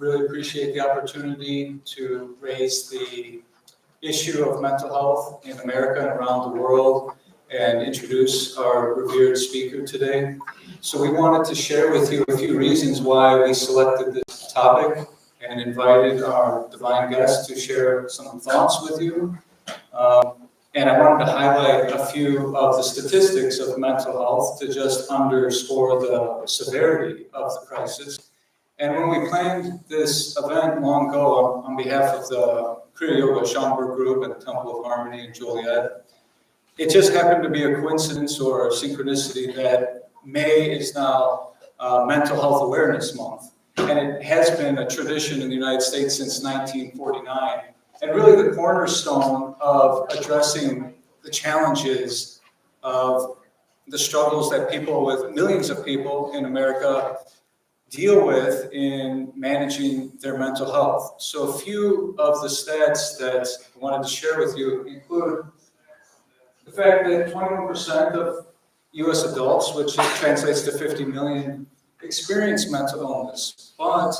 really appreciate the opportunity to raise the issue of mental health in America and around the world and introduce our revered speaker today. So we wanted to share with you a few reasons why we selected this topic and invited our divine guest to share some thoughts with you. And I wanted to highlight a few of the statistics of mental health to just underscore the severity of the crisis. And when we planned this event long ago on behalf of the Kriya Yoga Schaumburg Group and the Temple of Harmony in Joliet, it just happened to be a coincidence or a synchronicity that May is now Mental Health Awareness Month. And it has been a tradition in the United States since 1949. And really the cornerstone of addressing the challenges of the struggles that millions of people in America deal with in managing their mental health. So a few of the stats that I wanted to share with you include the fact that 21% of US adults, which translates to 50 million, experience mental illness. But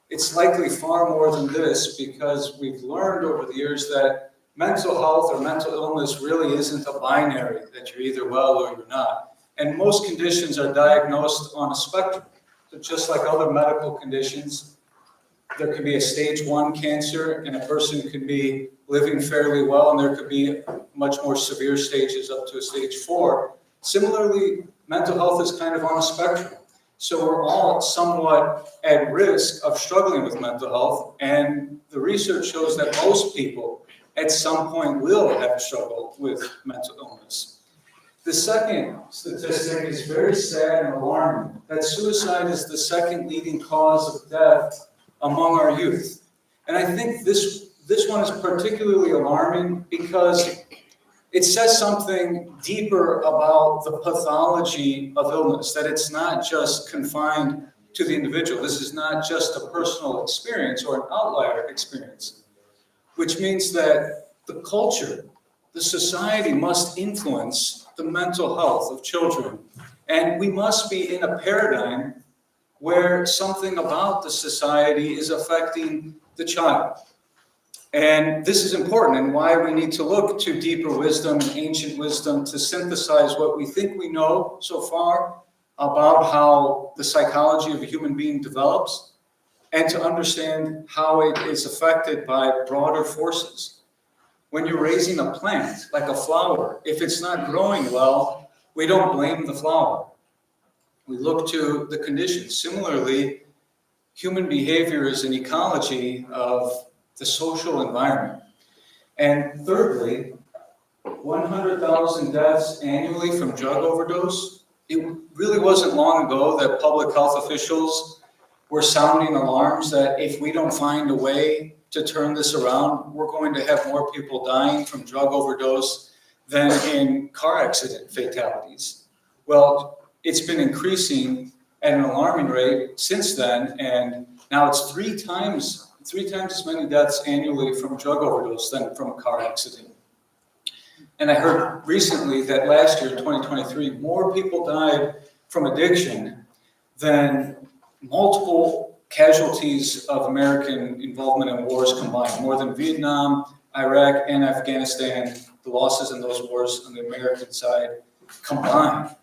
it's likely far more than this because we've learned over the years that mental health or mental illness really isn't a binary, that you're either well or you're not. And most conditions are diagnosed on a spectrum. So just like other medical conditions, there could be a stage 1 cancer and a person could be living fairly well, and there could be much more severe stages up to a stage 4. Similarly, mental health is kind of on a spectrum. So we're all somewhat at risk of struggling with mental health, and the research shows that most people at some point will have struggled with mental illness. The second statistic is very sad and alarming, that suicide is the second leading cause of death among our youth. And I think this one is particularly alarming because it says something deeper about the pathology of illness, that it's not just confined to the individual. This is not just a personal experience or an outlier experience, which means that the culture, the society must influence the mental health of children. And we must be in a paradigm where something about the society is affecting the child. And this is important and why we need to look to deeper wisdom and ancient wisdom to synthesize what we think we know so far about how the psychology of a human being develops and to understand how it is affected by broader forces. When you're raising a plant, like a flower, if it's not growing well, we don't blame the flower. We look to the conditions. Similarly, human behavior is an ecology of the social environment. And thirdly, 100,000 deaths annually from drug overdose. It really wasn't long ago that public health officials were sounding alarms that if we don't find a way to turn this around, we're going to have more people dying from drug overdose than in car accident fatalities. Well, it's been increasing at an alarming rate since then, and now it's three times as many deaths annually from drug overdose than from a car accident. And I heard recently that last year, 2023, more people died from addiction than multiple casualties of American involvement in wars combined, more than Vietnam, Iraq, and Afghanistan, the losses in those wars on the American side combined.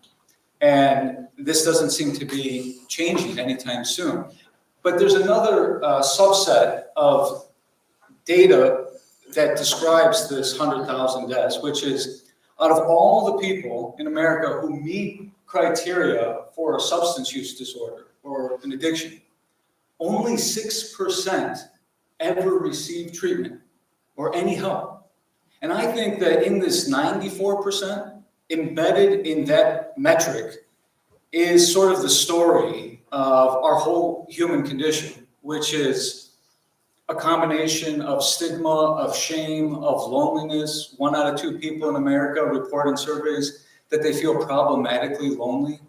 And this doesn't seem to be changing anytime soon. But there's another subset of data that describes this 100,000 deaths, which is out of all the people in America who meet criteria for a substance use disorder or an addiction, only 6% ever receive treatment or any help. And I think that in this 94%, embedded in that metric is sort of the story of our whole human condition, which is a combination of stigma, of shame, of loneliness. 1 out of 2 people in America report in surveys that they feel problematically lonely.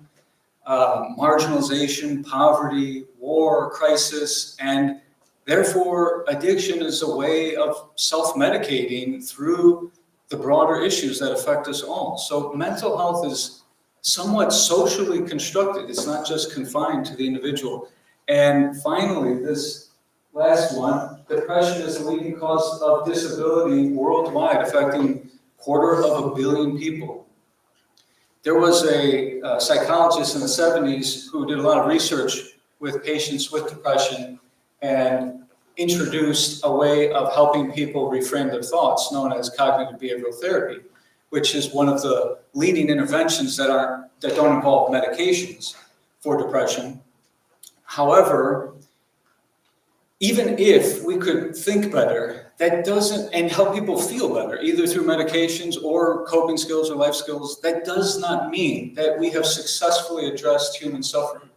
Marginalization, poverty, war, crisis, and therefore addiction is a way of self-medicating through the broader issues that affect us all. So mental health is somewhat socially constructed. It's not just confined to the individual. And finally, this last one, depression is the leading cause of disability worldwide, affecting 250 million people. There was a psychologist in the 70s who did a lot of research with patients with depression and introduced a way of helping people reframe their thoughts known as cognitive behavioral therapy, which is one of the leading interventions that don't involve medications for depression. However, even if we could think better, that doesn't, and help people feel better, either through medications or coping skills or life skills, that does not mean that we have successfully addressed human suffering.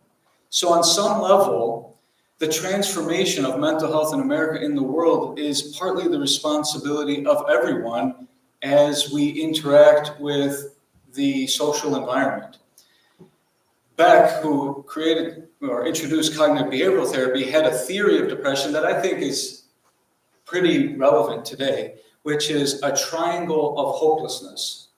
So on some level, the transformation of mental health in America, in the world, is partly the responsibility of everyone as we interact with the social environment. Beck, who created or introduced cognitive behavioral therapy, had a theory of depression that I think is pretty relevant today, which is a triangle of hopelessness.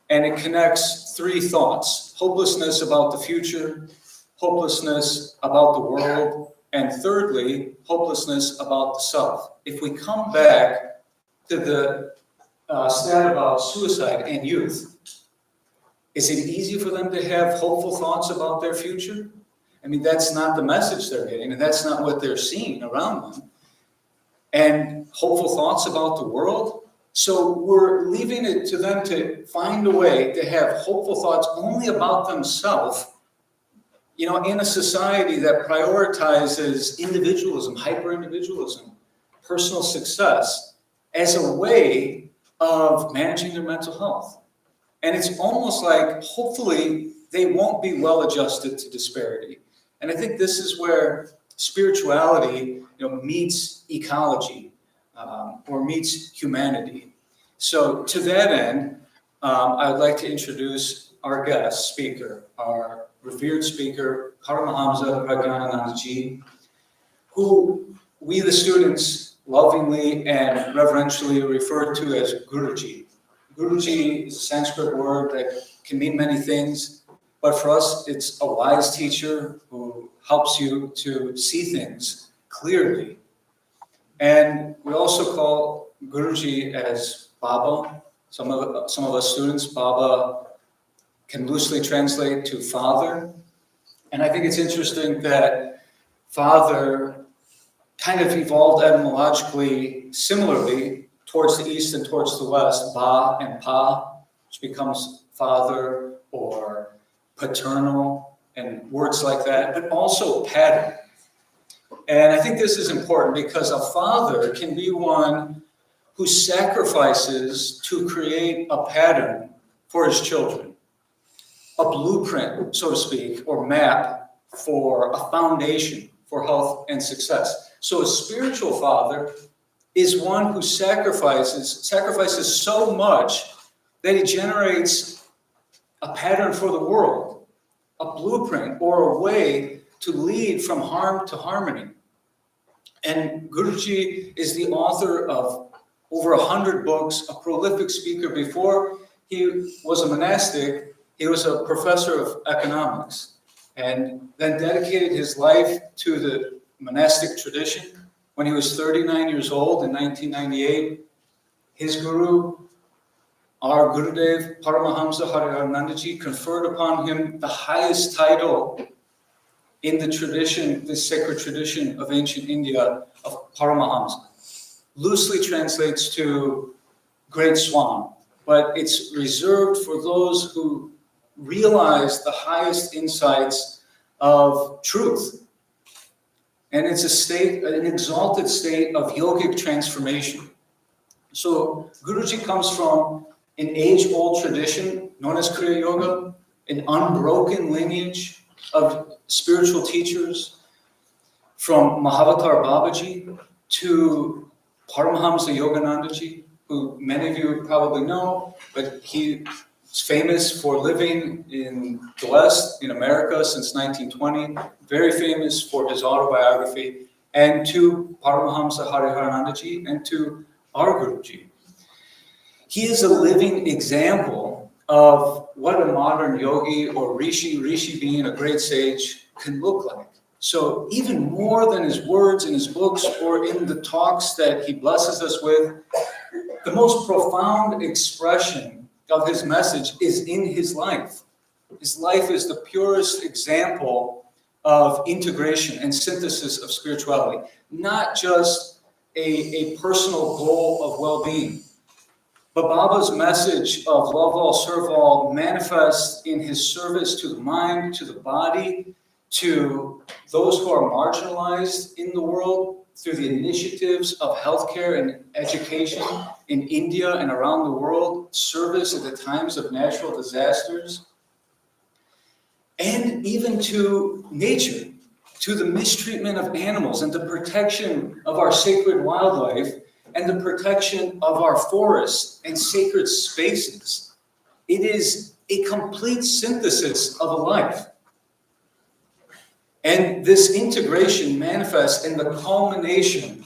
And it connects three thoughts: hopelessness about the future, hopelessness about the world, and thirdly, hopelessness about the self. If we come back to the stat about suicide in youth, is it easy for them to have hopeful thoughts about their future? I mean, that's not the message they're getting, and that's not what they're seeing around them. And hopeful thoughts about the world? So we're leaving it to them to find a way to have hopeful thoughts only about themselves, you know, in a society that prioritizes individualism, hyper-individualism, personal success, as a way of managing their mental health. And it's almost like, hopefully, they won't be well adjusted to disparity. And I think this is where spirituality, meets ecology or meets humanity. So to that end, I would like to introduce our guest speaker, our revered speaker, Paramahamsa Pragyananandaji, who we, the students, lovingly and reverentially refer to as Guruji. Guruji is a Sanskrit word that can mean many things, but for us, it's a wise teacher who helps you to see things clearly. And we also call Guruji as Baba. Some of us students, Baba can loosely translate to father. And I think it's interesting that father kind of evolved etymologically similarly towards the east and towards the west, ba and pa, which becomes father or paternal and words like that, but also pattern. And I think this is important because a father can be one who sacrifices to create a pattern for his children, a blueprint, so to speak, or map for a foundation for health and success. So a spiritual father is one who sacrifices so much that he generates a pattern for the world, a blueprint or a way to lead from harm to harmony. And Guruji is the author of over 100 books, a prolific speaker. Before he was a monastic, he was a professor of economics, and then dedicated his life to the monastic tradition. When he was 39 years old in 1998, his guru, our Gurudev, Paramahamsa Hariharanandaji, conferred upon him the highest title in the tradition, the sacred tradition of ancient India, of Paramahamsa. Loosely translates to Great Swan, but it's reserved for those who realize the highest insights of truth. And it's an exalted state of yogic transformation. So Guruji comes from an age-old tradition known as Kriya Yoga, an unbroken lineage of spiritual teachers, from Mahavatar Babaji to Paramahamsa Yoganandaji, who many of you probably know, but he is famous for living in the West, in America, since 1920, very famous for his autobiography, and to Paramahamsa Hariharanandaji, and to our Guruji. He is a living example of what a modern yogi or rishi being a great sage, can look like. So even more than his words in his books or in the talks that he blesses us with, the most profound expression of his message is in his life. His life is the purest example of integration and synthesis of spirituality, not just a personal goal of well-being. But Baba's message of love all, serve all manifests in his service to the mind, to the body, to those who are marginalized in the world through the initiatives of healthcare and education in India and around the world, service at the times of natural disasters, and even to nature, to the mistreatment of animals and the protection of our sacred wildlife and the protection of our forests and sacred spaces. It is a complete synthesis of a life. And this integration manifests in the culmination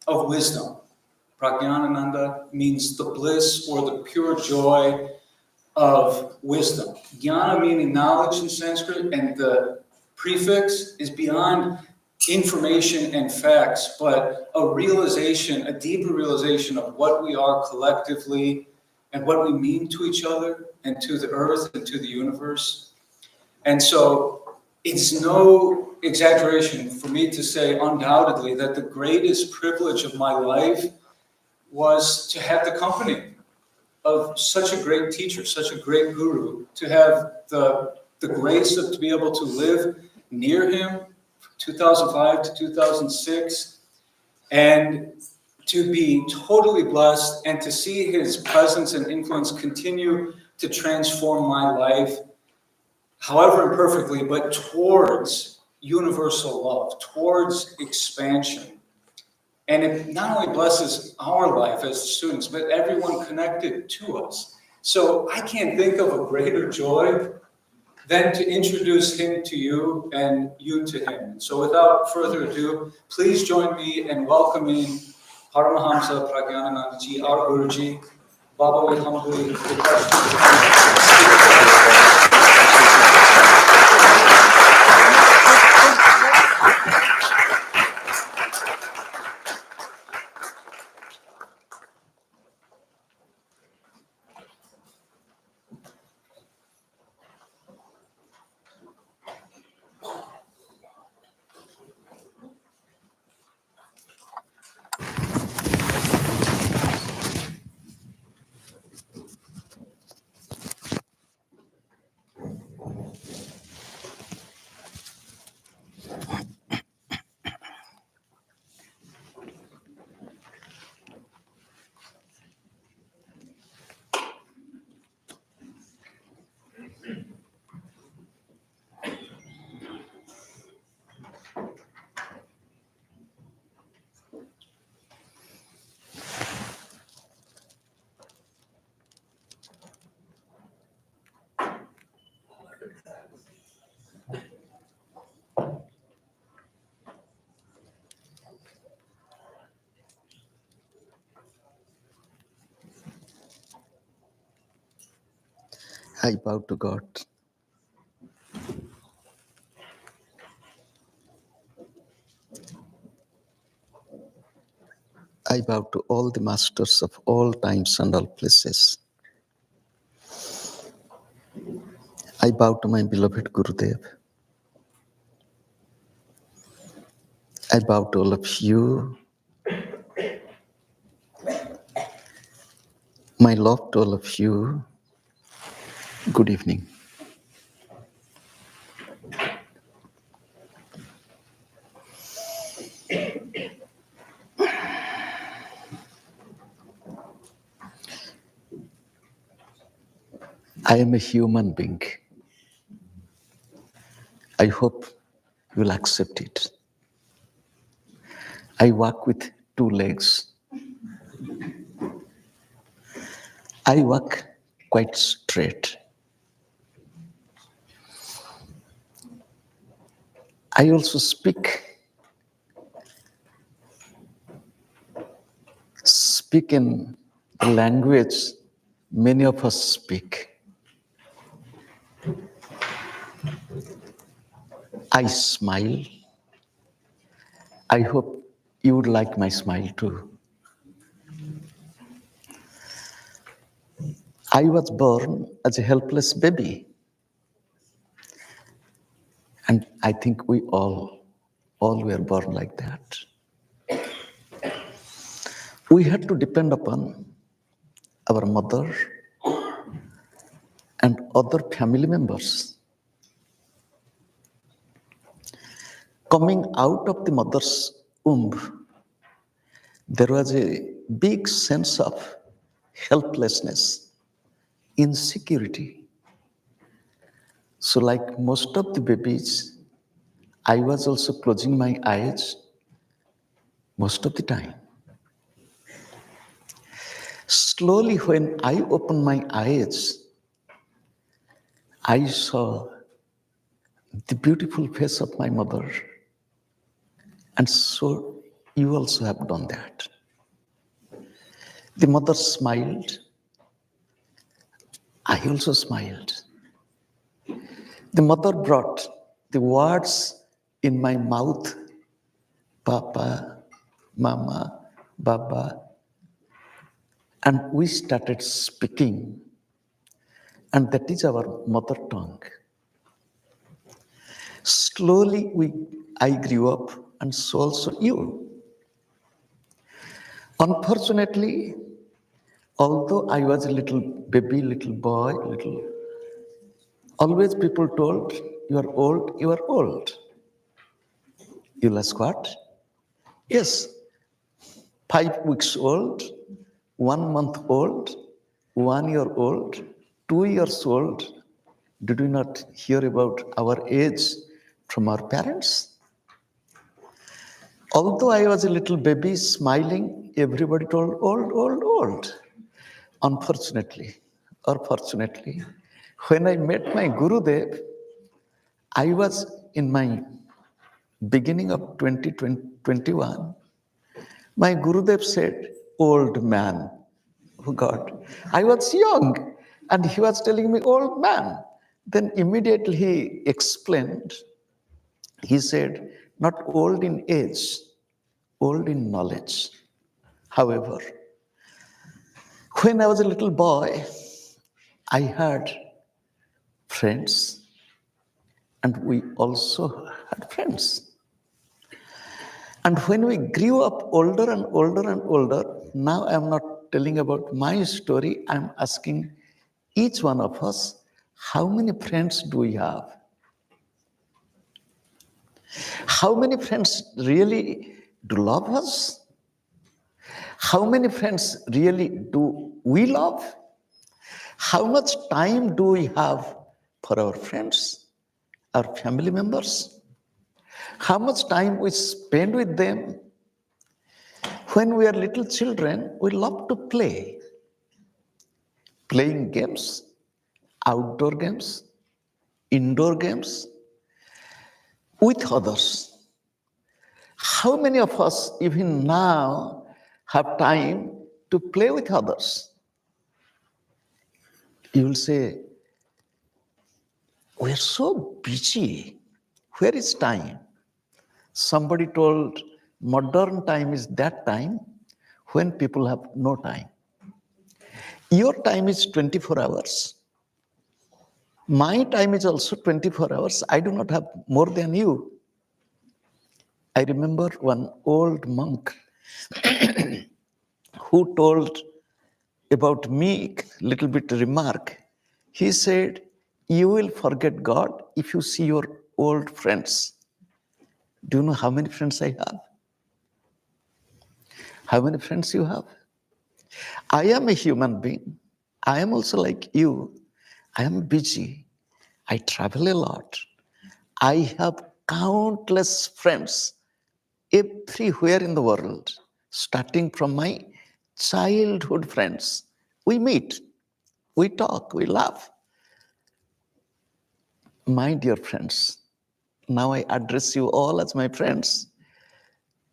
of wisdom. Prajnanananda means the bliss or the pure joy of wisdom. Jnana meaning knowledge in Sanskrit, and the prefix is beyond information and facts, but a realization, a deeper realization of what we are collectively and what we mean to each other and to the earth and to the universe. And so it's no exaggeration for me to say undoubtedly that the greatest privilege of my life was to have the company of such a great teacher, such a great guru, to have the grace of to be able to live near him from 2005 to 2006, and to be totally blessed and to see his presence and influence continue to transform my life, however imperfectly, but towards universal love, towards expansion. And it not only blesses our life as students, but everyone connected to us. So I can't think of a greater joy than to introduce him to you and you to him. So without further ado, please join me in welcoming Paramahamsa Prajnanananda, our Guruji. Baba will humbly request you to speak. I bow to God. I bow to all the masters of all times and all places. I bow to my beloved Gurudev. I bow to all of you. My love to all of you. Good evening. I am a human being. I hope you will accept it. I walk with 2 legs. I walk quite straight. I also speak in the language many of us speak. I smile. I hope you would like my smile too. I was born as a helpless baby. And I think we all were born like that. We had to depend upon our mother and other family members. Coming out of the mother's womb, there was a big sense of helplessness, insecurity. So like most of the babies, I was also closing my eyes most of the time. Slowly, when I opened my eyes, I saw the beautiful face of my mother. And so you also have done that. The mother smiled. I also smiled. The mother brought the words in my mouth, Papa, Mama, Baba, and we started speaking. And that is our mother tongue. Slowly, I grew up, and so also you. Unfortunately, although I was a little baby, little boy, always people told, you are old, you are old. You'll ask what? Yes, 5 weeks old, 1 month old, 1 year old, 2 years old. Did we not hear about our age from our parents? Although I was a little baby smiling, everybody told old, old, old. Unfortunately, or fortunately, when I met my Gurudev, I was in my beginning of 2021. My Gurudev said, old man. Oh God, I was young and he was telling me, old man. Then immediately he explained, he said, not old in age, old in knowledge. However, when I was a little boy, I had friends and we also had friends. And when we grew up older and older and older, now I'm not telling about my story, I'm asking each one of us, how many friends do we have? How many friends really do love us? How many friends really do we love? How much time do we have for our friends, our family members? How much time we spend with them? When we are little children, we love to play. Playing games, outdoor games, indoor games, with others. How many of us, even now, have time to play with others? You will say, we're so busy. Where is time? Somebody told, modern time is that time when people have no time. Your time is 24 hours. My time is also 24 hours. I do not have more than you. I remember one old monk who told about me, little bit remark. He said, you will forget God if you see your old friends. Do you know how many friends I have? How many friends you have? I am a human being. I am also like you. I am busy. I travel a lot. I have countless friends everywhere in the world, starting from my childhood friends. We meet, we talk, we laugh. My dear friends, now I address you all as my friends,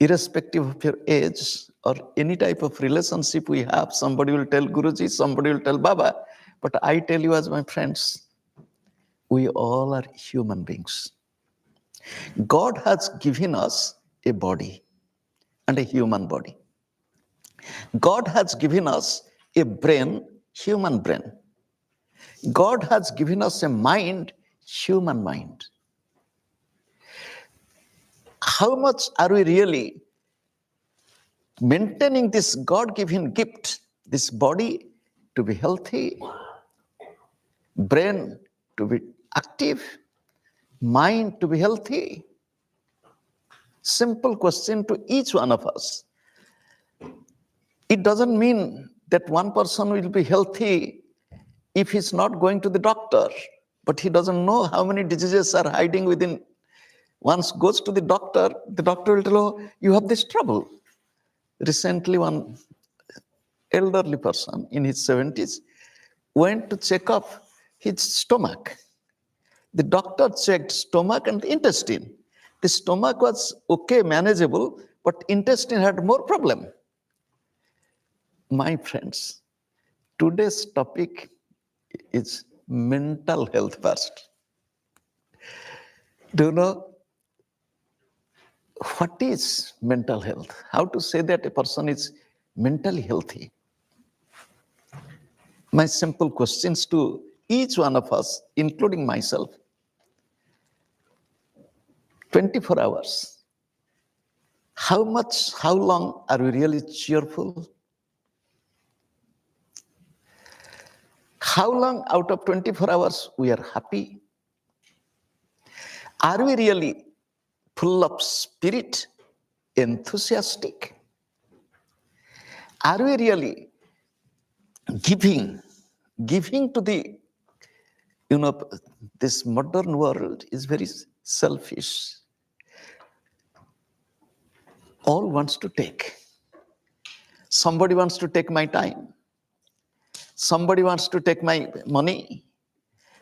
irrespective of your age or any type of relationship we have. Somebody will tell Guruji, somebody will tell Baba, but I tell you as my friends, we all are human beings. God has given us a body. and a human body. God has given us a brain, human brain. God has given us a mind, human mind. How much are we really maintaining this God-given gift, this body to be healthy, brain to be active, mind to be healthy? Simple question to each one of us. It doesn't mean that one person will be healthy if he's not going to the doctor, but he doesn't know how many diseases are hiding within. Once goes to the doctor will tell, oh, you have this trouble. Recently, one elderly person in his 70s went to check up his stomach. The doctor checked stomach and intestine. The stomach was okay, manageable, but intestine had more problem. My friends, today's topic is mental health first. Do you know what is mental health? How to say that a person is mentally healthy? My simple questions to each one of us, including myself. 24 hours. How long are we really cheerful? How long out of 24 hours we are happy? Are we really full of spirit, enthusiastic? Are we really giving to the, this modern world is very selfish. All wants to take. Somebody wants to take my time. Somebody wants to take my money.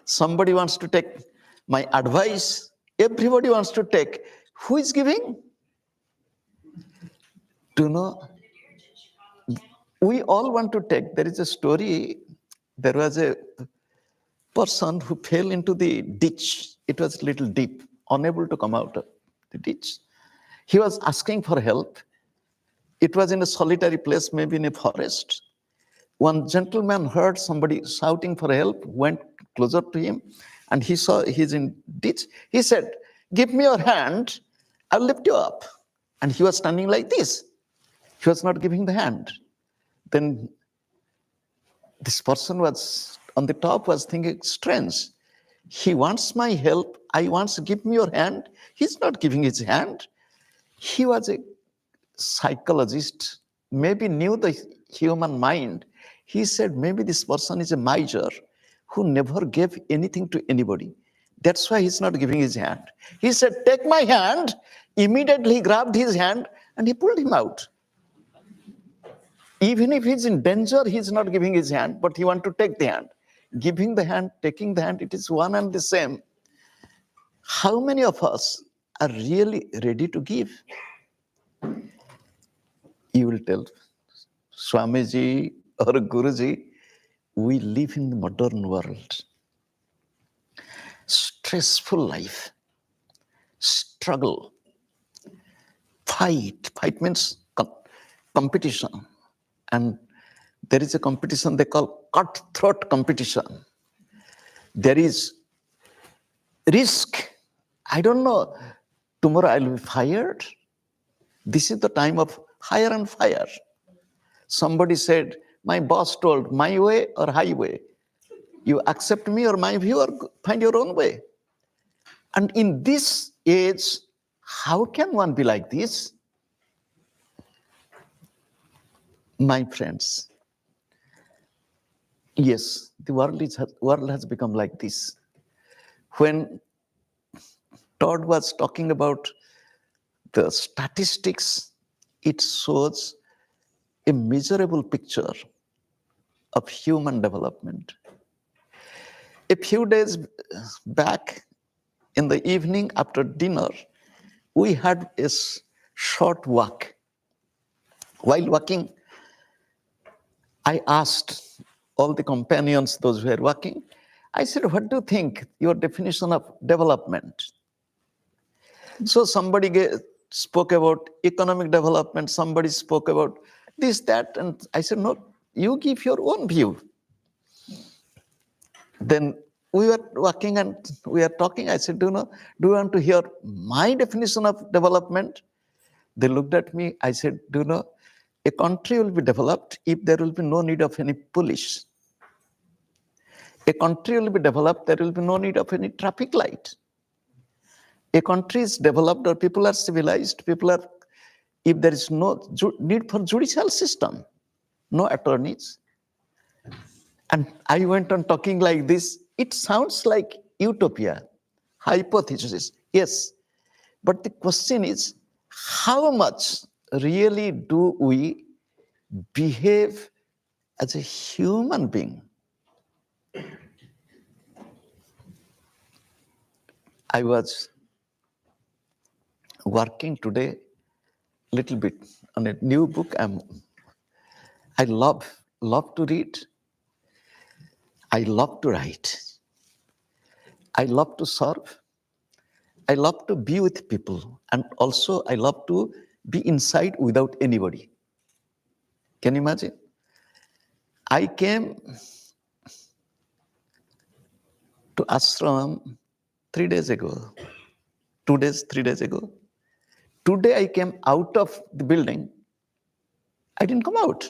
Somebody wants to take my advice. Everybody wants to take. Who is giving? Do you know? We all want to take. There is a story. There was a person who fell into the ditch. It was a little deep, unable to come out of the ditch. He was asking for help. It was in a solitary place, maybe in a forest. One gentleman heard somebody shouting for help, went closer to him, and he saw he's in ditch. He said, "Give me your hand, I'll lift you up." And he was standing like this. He was not giving the hand. Then this person was on the top was thinking, strange. He wants my help. I want to give me your hand. He's not giving his hand. He was a psychologist, maybe knew the human mind. He said, maybe this person is a miser who never gave anything to anybody. That's why he's not giving his hand. He said, "Take my hand." Immediately he grabbed his hand and he pulled him out. Even if he's in danger, he's not giving his hand, but he wants to take the hand. Giving the hand, taking the hand, it is one and the same. How many of us are really ready to give? You will tell, Swamiji or Guruji, we live in the modern world. Stressful life, struggle, fight. Fight means competition. And there is a competition they call cutthroat competition. There is risk. I don't know, tomorrow I'll be fired. This is the time of hire and fire. Somebody said, my boss told, my way or highway. You accept me or my view or find your own way. And in this age, how can one be like this? My friends, yes, the world has become like this. When Todd was talking about the statistics, it shows a miserable picture of human development. A few days back, in the evening after dinner, we had a short walk. While walking, I asked all the companions, those who were walking, I said, what do you think your definition of development? So somebody spoke about economic development, somebody spoke about this, that, and I said, no, you give your own view. Then we were walking and we are talking. I said, do you want to hear my definition of development? They looked at me. I said, a country will be developed if there will be no need of any police. A country will be developed, there will be no need of any traffic light. A country is developed or people are civilized, if there is no need for judicial system, no attorneys. And I went on talking like this. It sounds like utopia, hypothesis, yes. But the question is, how much really do we behave as a human being? I was working today a little bit on a new book. I love to read. I love to write. I love to serve. I love to be with people. And also I love to be inside without anybody. Can you imagine? I came to ashram 3 days ago. 2 days, 3 days ago. Today I came out of the building. I didn't come out.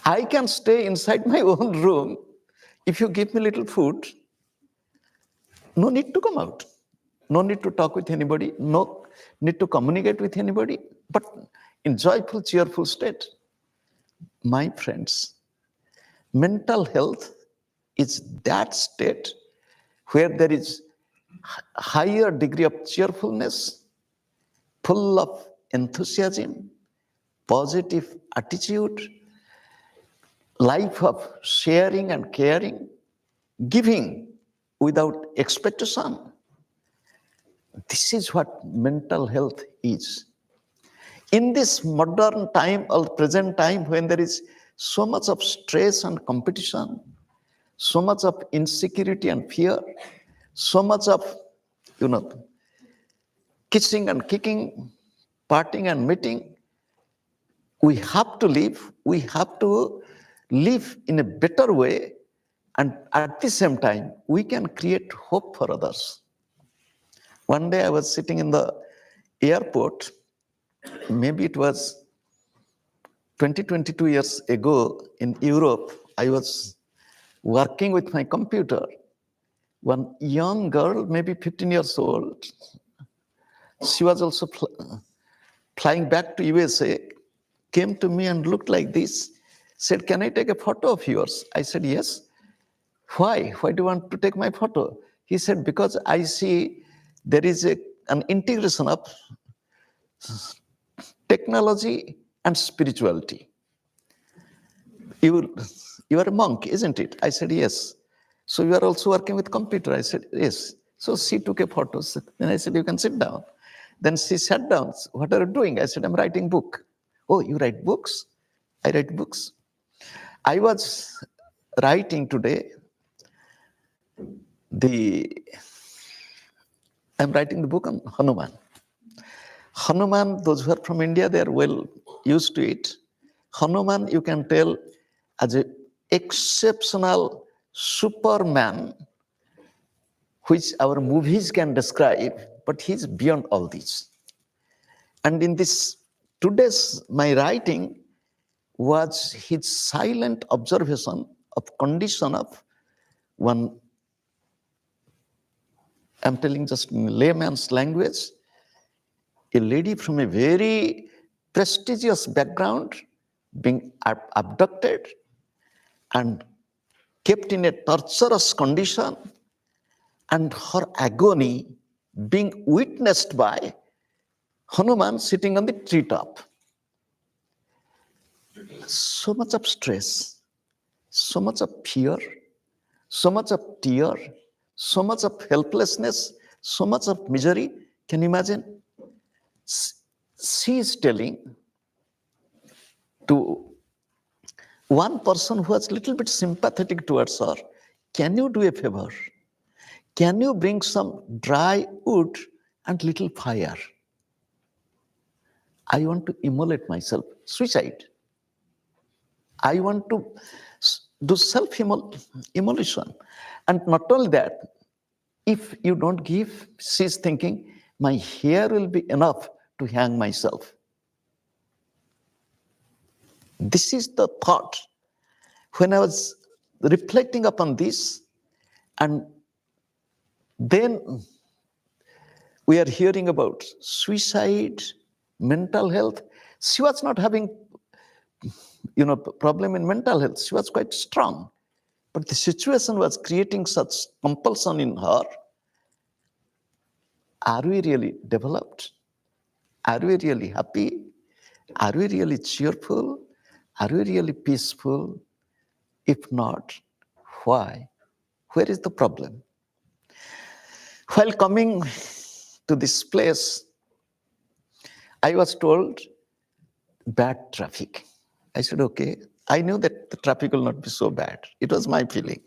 I can stay inside my own room. If you give me little food, no need to come out. No need to talk with anybody. No need to communicate with anybody. But in joyful, cheerful state. My friends, mental health is that state where there is higher degree of cheerfulness, full of enthusiasm, positive attitude, life of sharing and caring, giving without expectation. This is what mental health is. In this modern time or present time when there is so much of stress and competition, so much of insecurity and fear, so much of, kissing and kicking, parting and meeting, we have to live in a better way, and at the same time, we can create hope for others. One day I was sitting in the airport, maybe it was 22 years ago in Europe. I was working with my computer. One young girl, maybe 15 years old, she was also flying back to USA, came to me and looked like this, said, can I take a photo of yours? I said, yes. Why? Why do you want to take my photo? He said, because I see there is an integration of technology and spirituality. You are a monk, isn't it? I said, yes. So you are also working with computer? I said, yes. So she took a photo. Then I said, you can sit down. Then she sat down. What are you doing? I said, I'm writing book. Oh, you write books? I write books. I was writing today. I'm writing the book on Hanuman. Hanuman, those who are from India, they are well used to it. Hanuman, you can tell, as an exceptional Superman, which our movies can describe, but he's beyond all this. And in this, my writing was his silent observation of condition of one, I'm telling just in layman's language, a lady from a very prestigious background being abducted and kept in a torturous condition, and her agony being witnessed by Hanuman sitting on the treetop. So much of stress, so much of fear, so much of tear, so much of helplessness, so much of misery. Can you imagine? She is telling to one person who was a little bit sympathetic towards her, can you do a favor? Can you bring some dry wood and little fire? I want to immolate myself, suicide. I want to do self-immolation. And not only that, if you don't give, she's thinking, my hair will be enough to hang myself. This is the thought. When I was reflecting upon this, and then we are hearing about suicide, mental health. She was not having, problem in mental health. She was quite strong. But the situation was creating such compulsion in her. Are we really developed? Are we really happy? Are we really cheerful? Are we really peaceful? If not, why? Where is the problem? While coming to this place, I was told bad traffic. I said, okay. I knew that the traffic will not be so bad. It was my feeling.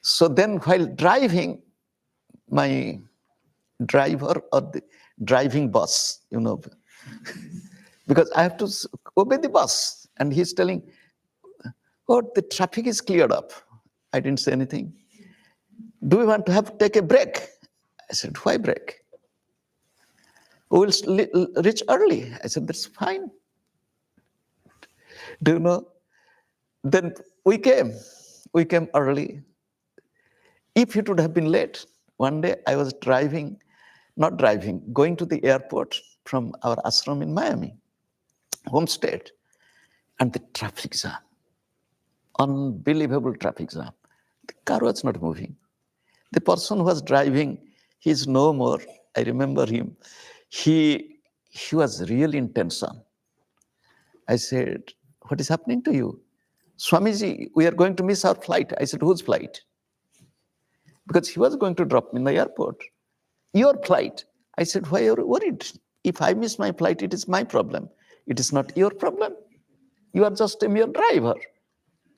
So then while driving, my driver or the driving bus, because I have to obey the bus. And he's telling, oh, the traffic is cleared up. I didn't say anything. Do we want to take a break? I said, why break? We will reach early. I said, that's fine. Do you know? Then we came early. If it would have been late, one day I was going to the airport from our ashram in Miami, homestead, and the traffic jam, unbelievable traffic jam. The car was not moving. The person who was driving, he's no more. I remember him. He was really in tension. I said, what is happening to you? Swamiji, we are going to miss our flight. I said, whose flight? Because he was going to drop me in the airport. Your flight. I said, why are you worried? If I miss my flight, it is my problem. It is not your problem. You are just a mere driver.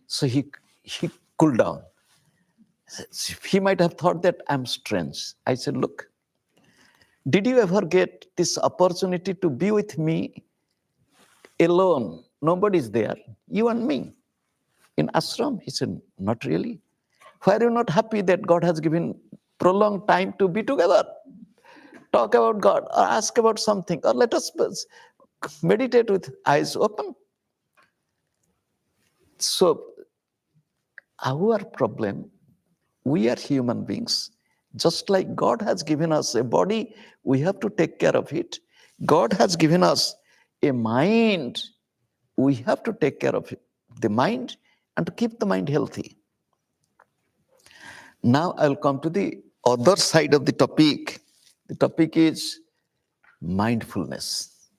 So he cooled down. He might have thought that I'm strange. I said, look, did you ever get this opportunity to be with me alone? Nobody's there, you and me, in ashram? He said, not really. Why are you not happy that God has given prolonged time to be together? Talk about God or ask about something, or let us meditate with eyes open. So our problem, we are human beings. Just like God has given us a body, we have to take care of it. God has given us a mind. We have to take care of the mind and to keep the mind healthy. Now I'll come to the other side of the topic. The topic is mindfulness.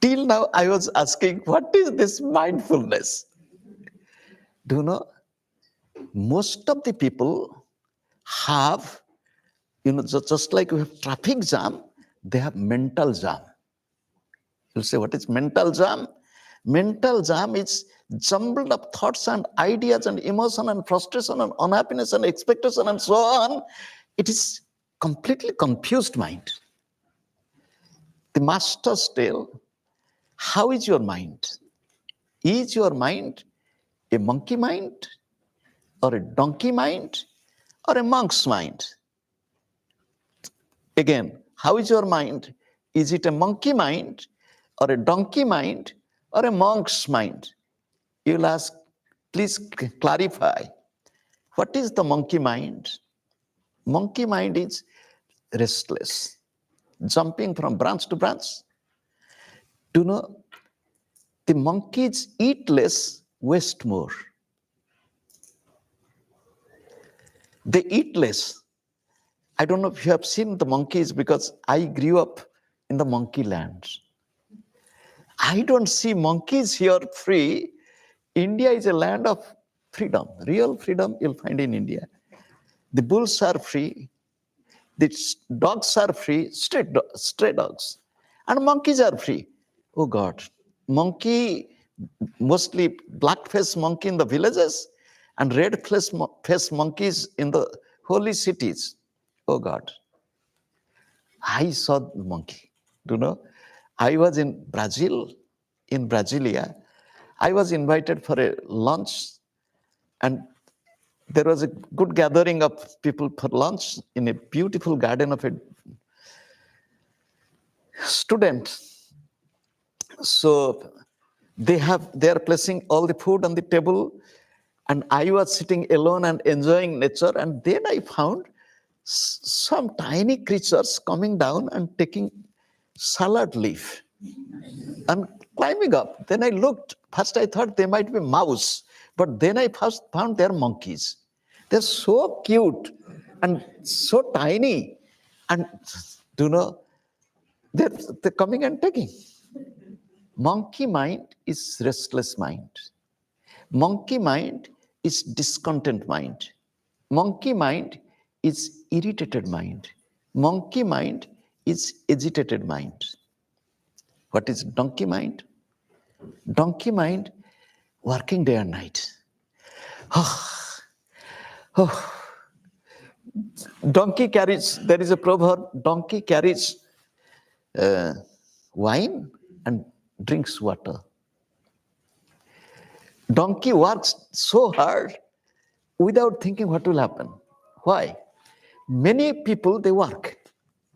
Till now I was asking, what is this mindfulness? Do you know, most of the people have, just like we have traffic jam, they have mental jam. You'll say, what is mental jam? Mental jam is jumbled up thoughts and ideas and emotion and frustration and unhappiness and expectation and so on. It is completely confused mind. The masters tell, how is your mind? Is your mind a monkey mind or a donkey mind or a monk's mind? Again, how is your mind? Is it a monkey mind or a donkey mind or a monk's mind? You'll ask, please clarify. What is the monkey mind? Monkey mind is restless, jumping from branch to branch. Do you know, the monkeys eat less, waste more. They eat less. I don't know if you have seen the monkeys, because I grew up in the monkey land. I don't see monkeys here free. India is a land of freedom. Real freedom you'll find in India. The bulls are free. The dogs are free, stray dogs. And monkeys are free. Oh God. Monkey, mostly black-faced monkey in the villages and red-faced monkeys in the holy cities. Oh God. I saw the monkey, do you know? I was in Brazil, in Brasilia. I was invited for a lunch, and there was a good gathering of people for lunch in a beautiful garden of a student. So they are placing all the food on the table, and I was sitting alone and enjoying nature. And then I found some tiny creatures coming down and taking salad leaf and climbing up. Then I looked. First I thought they might be mouse, but then I first found they're monkeys. They're so cute and so tiny, and do you know, they're coming and taking. Monkey mind is restless mind. Monkey mind is discontent mind. Monkey mind is irritated mind. Monkey mind is agitated mind. What is donkey mind? Donkey mind working day and night. Donkey carries, there is a proverb, donkey carries wine and drinks water. Donkey works so hard without thinking what will happen. Why? Many people, they work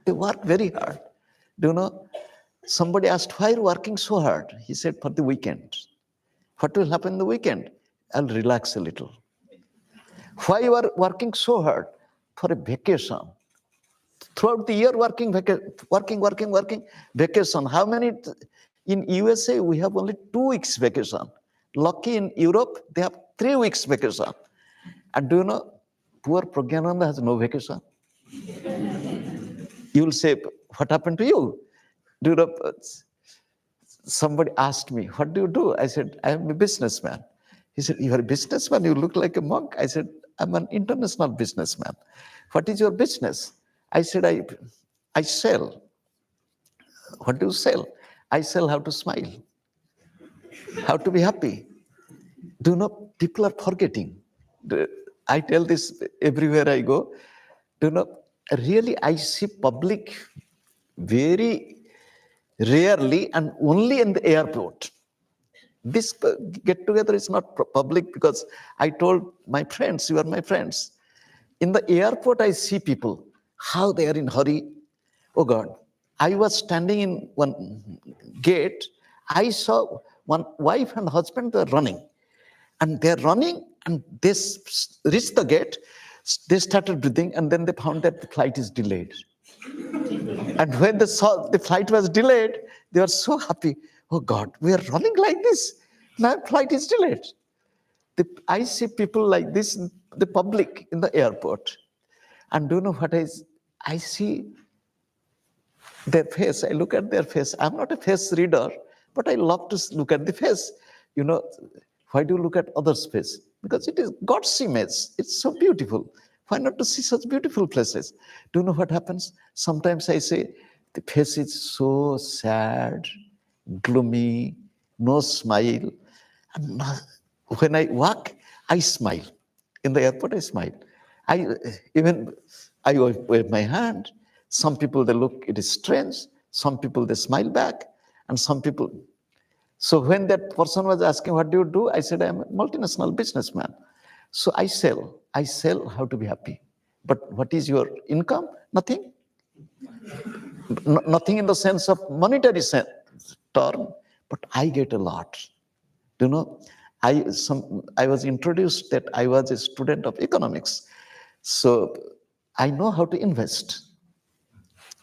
very hard. Do you know, somebody asked, why are you working so hard? He said, for the weekend. What will happen in the weekend? I'll relax a little. Why you are working so hard? For a vacation. Throughout the year working, vacation. How many? In USA, we have only 2 weeks vacation. Lucky in Europe, they have 3 weeks vacation. And do you know, poor Pragyananda has no vacation. You will say, what happened to you? Do you know, somebody asked me, what do you do? I said, I am a businessman. He said, you are a businessman? You look like a monk. I said, I'm an international businessman. What is your business? I said, I sell. What do you sell? I sell how to smile, how to be happy. Do you know, people are forgetting. I tell this everywhere I go. Do you know, really I see public very rarely and only in the airport. This get together is not public because I told my friends, you are my friends. In the airport, I see people, how they are in hurry. Oh God, I was standing in one gate. I saw one wife and husband, they're running. And they're running and they reached the gate. They started breathing and then they found that the flight is delayed. And when they saw the flight was delayed, they were so happy. Oh God, we are running like this. Now flight is delayed. I see people like this in the public in the airport. And do you know what I see their face. I look at their face. I'm not a face reader, but I love to look at the face. You know, why do you look at others' face? Because it is God's image. It's so beautiful. Why not to see such beautiful places? Do you know what happens? Sometimes I say, the face is so sad, gloomy, no smile. And when I walk, I smile. In the airport, I smile. I wave my hand. Some people, they look, it is strange. Some people, they smile back. And some people. So when that person was asking, what do you do? I said, I'm a multinational businessman. So I sell how to be happy. But what is your income? Nothing. Nothing in the sense of monetary term, but I get a lot. Do you know, I was introduced that I was a student of economics. So I know how to invest.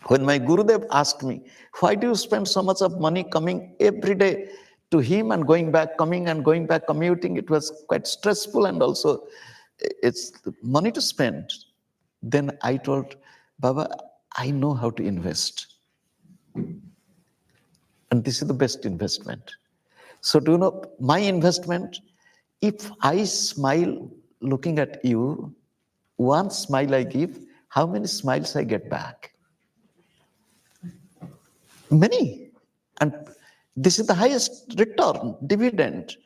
When my Gurudev asked me, why do you spend so much of money coming every day to him and going back, coming and going back, commuting? It was quite stressful and also it's money to spend. Then I told, Baba, I know how to invest. And this is the best investment. So do you know, my investment, if I smile looking at you, one smile I give, how many smiles I get back? Many. And this is the highest return, dividend.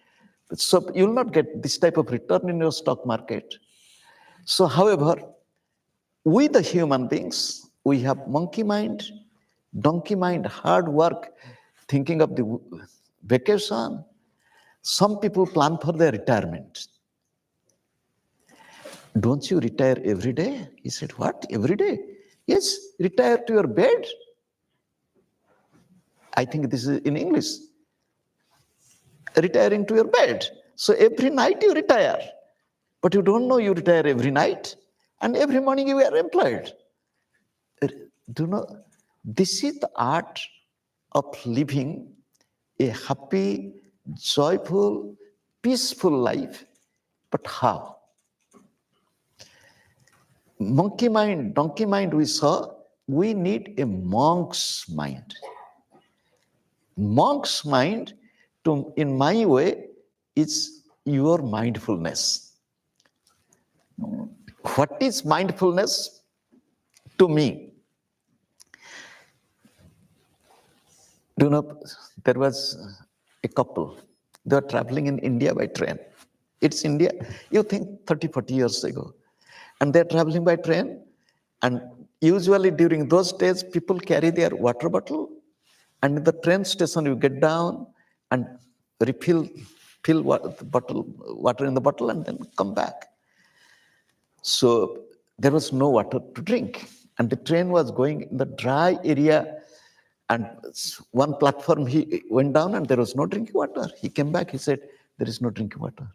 So you will not get this type of return in your stock market. So however, we the human beings, we have monkey mind, donkey mind, hard work, thinking of the vacation. Some people plan for their retirement. Don't you retire every day? He said, what? Every day? Yes, retire to your bed. I think this is in English. Retiring to your bed. So every night you retire. But you don't know you retire every night. And every morning you are employed. Do you know, this is the art of living a happy, joyful, peaceful life. But how? Monkey mind, donkey mind we saw, we need a monk's mind. Monk's mind, in my way, is your mindfulness. What is mindfulness to me? Do you know, there was a couple, they were traveling in India by train. It's India, you think 30, 40 years ago. And they're traveling by train. And usually during those days, people carry their water bottle. And in the train station, you get down and fill water in the bottle and then come back. So there was no water to drink. And the train was going in the dry area. And one platform, he went down and there was no drinking water. He came back, he said, there is no drinking water.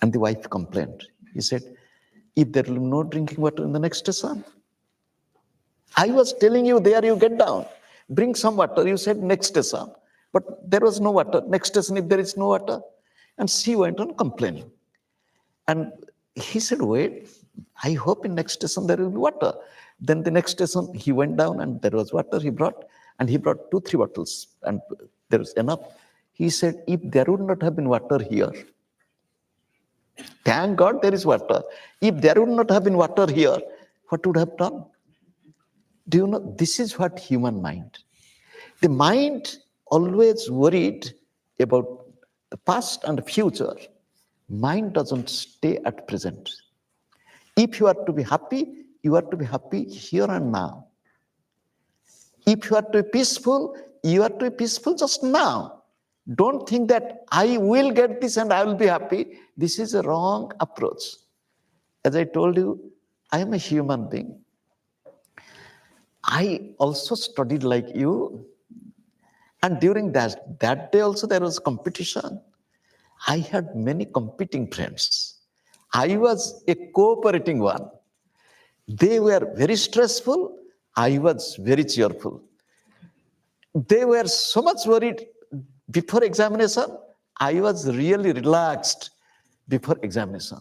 And the wife complained. He said, if there will be no drinking water in the next station, I was telling you there you get down, bring some water. You said next station, but there was no water. Next station, if there is no water. And she went on complaining. And he said, wait, I hope in next station there will be water. Then the next station, he went down and there was water he brought. And he brought 2-3 bottles and there was enough. He said, if there would not have been water here, thank God there is water. If there would not have been water here, what would have done? Do you know, this is what human mind. The mind always worried about the past and the future. Mind doesn't stay at present. If you are to be happy, you are to be happy here and now. If you are to be peaceful, you are to be peaceful just now. Don't think that I will get this and I will be happy. This is a wrong approach. As I told you, I am a human being. I also studied like you. And during that day also there was competition. I had many competing friends. I was a cooperating one. They were very stressful. I was very cheerful. They were so much worried before examination. I was really relaxed before examination.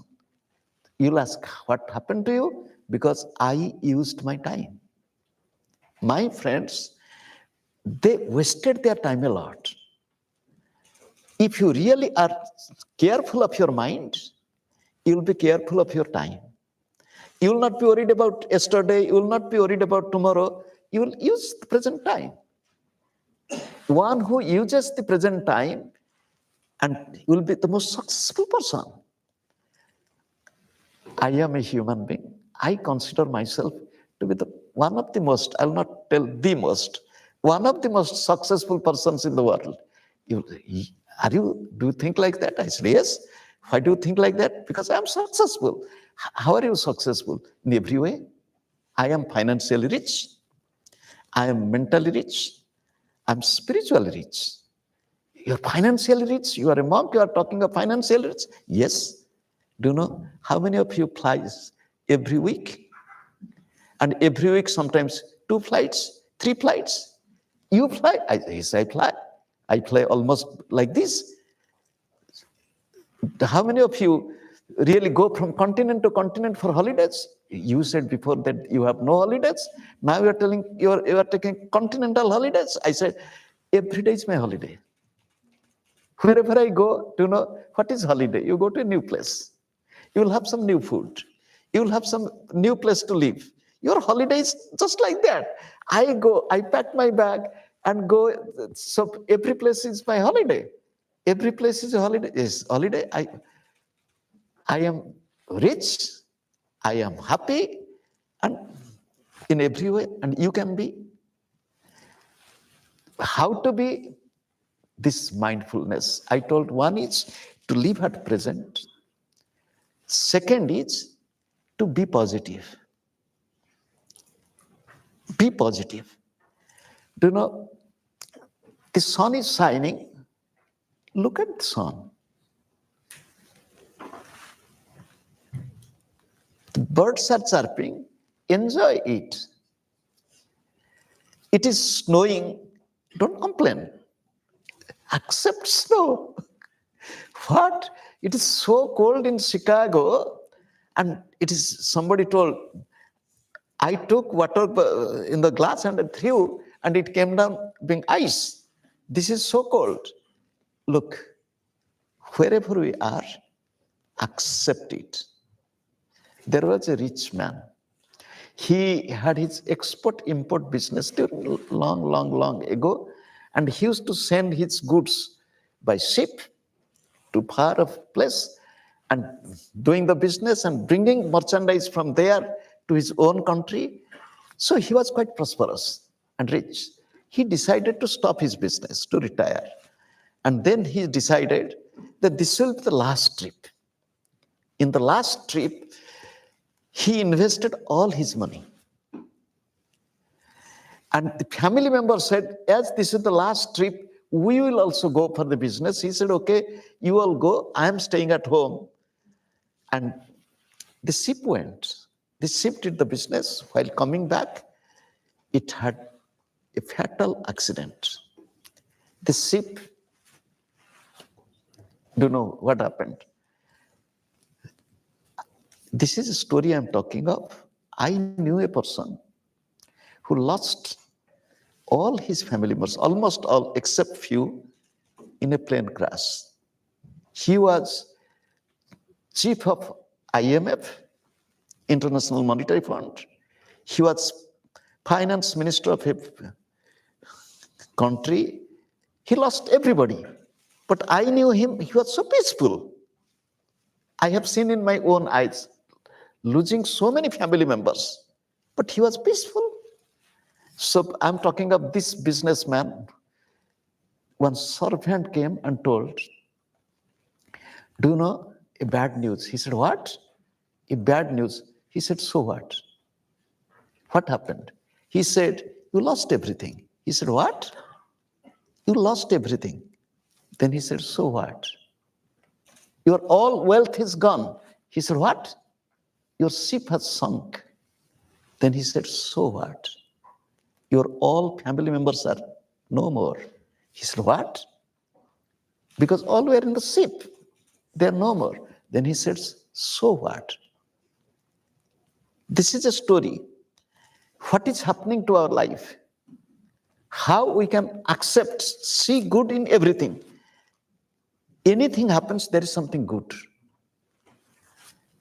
You'll ask, what happened to you? Because I used my time. My friends, they wasted their time a lot. If you really are careful of your mind, you'll be careful of your time. You will not be worried about yesterday. You will not be worried about tomorrow. You will use the present time. One who uses the present time and will be the most successful person. I am a human being. I consider myself to be one of the most, I'll not tell the most, one of the most successful persons in the world. Do you think like that? I said, yes. Why do you think like that? Because I'm successful. How are you successful? In every way. I am financially rich. I am mentally rich. I'm spiritually rich. You're financially rich. You are a monk. You are talking of financially rich. Yes. Do you know how many of you flies every week? And every week, sometimes 2 flights, 3 flights. You fly? Yes, I fly. I fly almost like this. How many of you really go from continent to continent for holidays? You said before that you have no holidays. Now you are telling you are taking continental holidays. I said, every day is my holiday. Wherever I go, do you know what is holiday? You go to a new place. You will have some new food. You will have some new place to live. Your holiday is just like that. I pack my bag and go. So every place is my holiday. Every place is a holiday. Yes, holiday. I am rich. I am happy, and in every way. And you can be. How to be this mindfulness? I told one is to live at present. Second is to be positive. Be positive. Do you know, the sun is shining. Look at the sun. The birds are chirping. Enjoy it. It is snowing. Don't complain. Accept snow. What? It is so cold in Chicago, and it is, somebody told, I took water in the glass and I threw, and it came down being ice. This is so cold. Look, wherever we are, accept it. There was a rich man. He had his export-import business during long ago, and he used to send his goods by ship to far off place and doing the business and bringing merchandise from there to his own country. So he was quite prosperous and rich. He decided to stop his business, to retire. And then he decided that this will be the last trip. In the last trip, he invested all his money. And the family member said, as this is the last trip, we will also go for the business. He said, okay, you all go. I am staying at home. And the ship went. The ship did the business. While coming back, it had a fatal accident. The ship, do you know what happened? This is a story I'm talking of. I knew a person who lost all his family members, almost all except few, in a plane crash. He was chief of IMF, International Monetary Fund. He was finance minister of a country. He lost everybody. But I knew him, he was so peaceful. I have seen in my own eyes, losing so many family members, but he was peaceful. So I'm talking of this businessman. One servant came and told, do you know a bad news? He said, what? A bad news. He said, so what? What happened? He said, you lost everything. He said, what? You lost everything. Then he said, so what? Your all wealth is gone. He said, what? Your ship has sunk. Then he said, so what? Your all family members are no more. He said, what? Because all were in the ship. They are no more. Then he says, so what? This is a story. What is happening to our life? How we can accept, see good in everything. Anything happens, there is something good.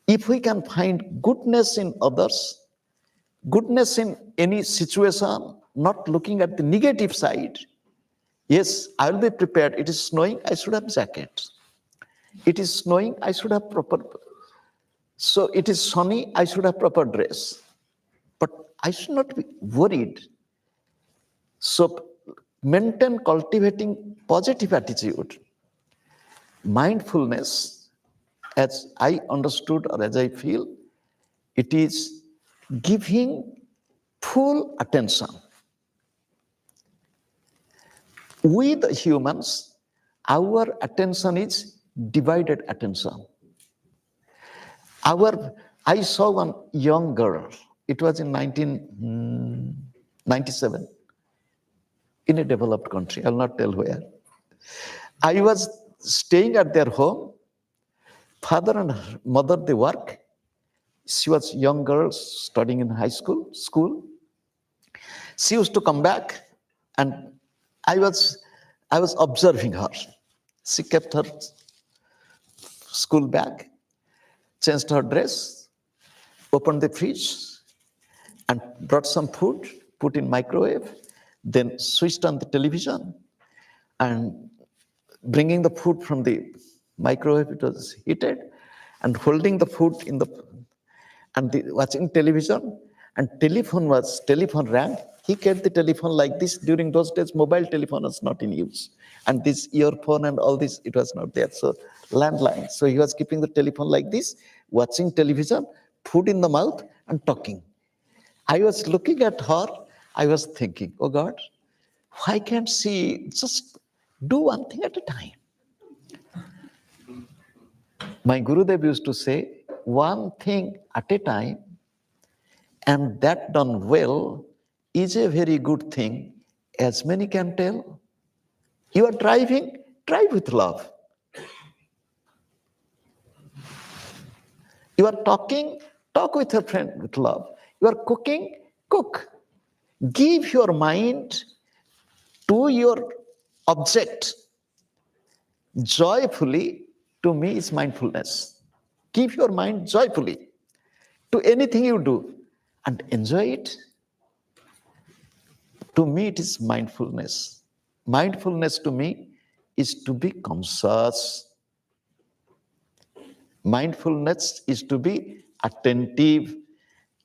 If we can find goodness in others, goodness in any situation, not looking at the negative side. Yes, I will be prepared. It is snowing, I should have jacket. It is snowing, I should have proper. So it is sunny, I should have proper dress. But I should not be worried. So maintain cultivating positive attitude. Mindfulness, as I understood or as I feel, it is giving full attention. We the humans, our attention is divided attention. I saw one young girl, it was in 1997, in a developed country, I'll not tell where. I was staying at their home, father and mother, they work. She was a young girl studying in high school. She used to come back, and I was observing her. She kept her school bag, changed her dress, opened the fridge, and brought some food, put in microwave, then switched on the television, and bringing the food from the microwave, it was heated, and holding the food in the, and watching television, and telephone rang. He kept the telephone like this. During those days, mobile telephone was not in use. And this earphone and all this, it was not there. So landline. So he was keeping the telephone like this, watching television, food in the mouth and talking. I was looking at her. I was thinking, oh God, why can't she just do one thing at a time? My Gurudev used to say, one thing at a time, and that done well is a very good thing, as many can tell. You are driving, drive with love. You are talking, talk with your friend with love. You are cooking, cook. Give your mind to your object joyfully. To me is mindfulness. Give your mind joyfully to anything you do and enjoy it. To me, it is mindfulness. Mindfulness to me is to be conscious. Mindfulness is to be attentive.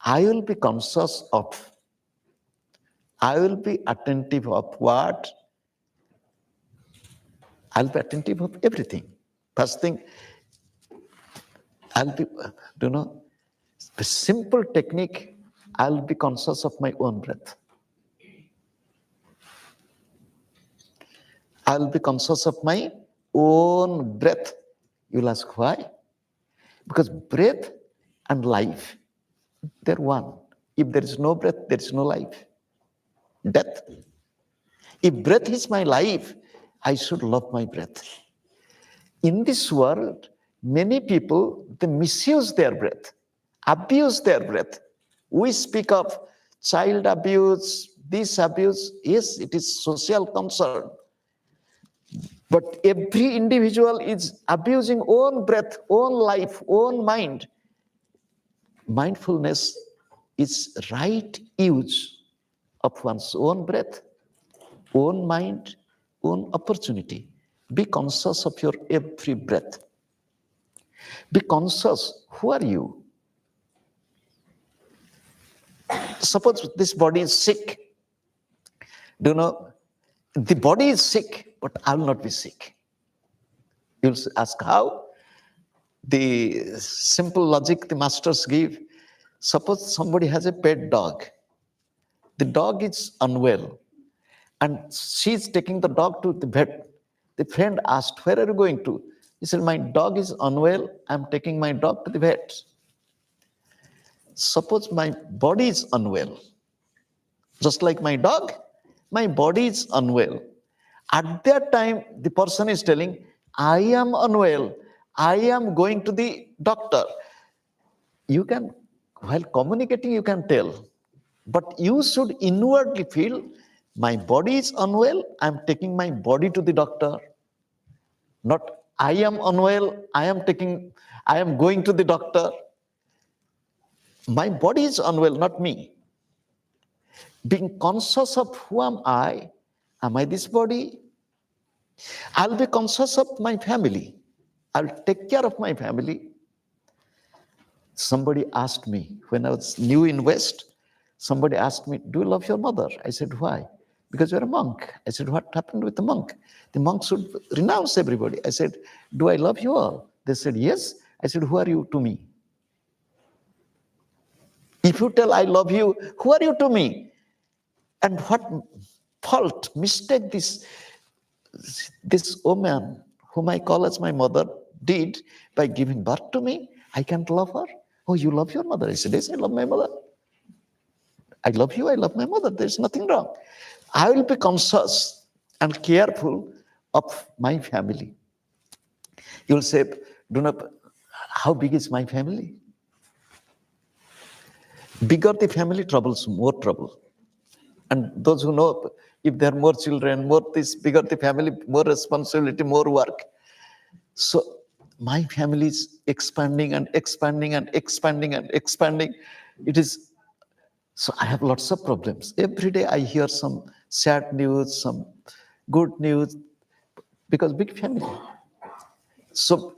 I will be conscious of. I will be attentive of what? I'll be attentive of everything. First thing, I'll be, a simple technique, I'll be conscious of my own breath. I'll be conscious of my own breath. You'll ask why? Because breath and life, they're one. If there is no breath, there is no life. Death. If breath is my life, I should love my breath. In this world, many people, they misuse their breath, abuse their breath. We speak of child abuse, this abuse. Yes, it is social concern. But every individual is abusing own breath, own life, own mind. Mindfulness is right use of one's own breath, own mind, own opportunity. Be conscious of your every breath. Be conscious, who are you? Suppose this body is sick. Do you know, the body is sick, but I will not be sick. You'll ask how? The simple logic the masters give. Suppose somebody has a pet dog. The dog is unwell and she's taking the dog to the vet. The friend asked, where are you going to? He said, my dog is unwell. I'm taking my dog to the vet. Suppose my body is unwell. Just like my dog, my body is unwell. At that time, the person is telling, I am unwell. I am going to the doctor. You can, while communicating, you can tell. But you should inwardly feel, my body is unwell. I'm taking my body to the doctor. Not, I am unwell. I am going to the doctor. My body is unwell, not me. Being conscious of who am I this body? I'll be conscious of my family. I'll take care of my family. Somebody asked me, when I was new in West, somebody asked me, do you love your mother? I said, why? Because you're a monk. I said, what happened with the monk? The monk should renounce everybody. I said, do I love you all? They said, yes. I said, who are you to me? If you tell I love you, who are you to me? And what fault, mistake this woman, whom I call as my mother, did by giving birth to me? I can't love her. Oh, you love your mother? I said, yes, I love my mother. I love you, I love my mother. There's nothing wrong. I will be conscious and careful of my family. You'll say, how big is my family? Bigger the family, more trouble. And those who know, if there are more children, bigger the family, more responsibility, more work. So my family is expanding and expanding and expanding and expanding. So I have lots of problems. Every day I hear some sad news, some good news, because big family. So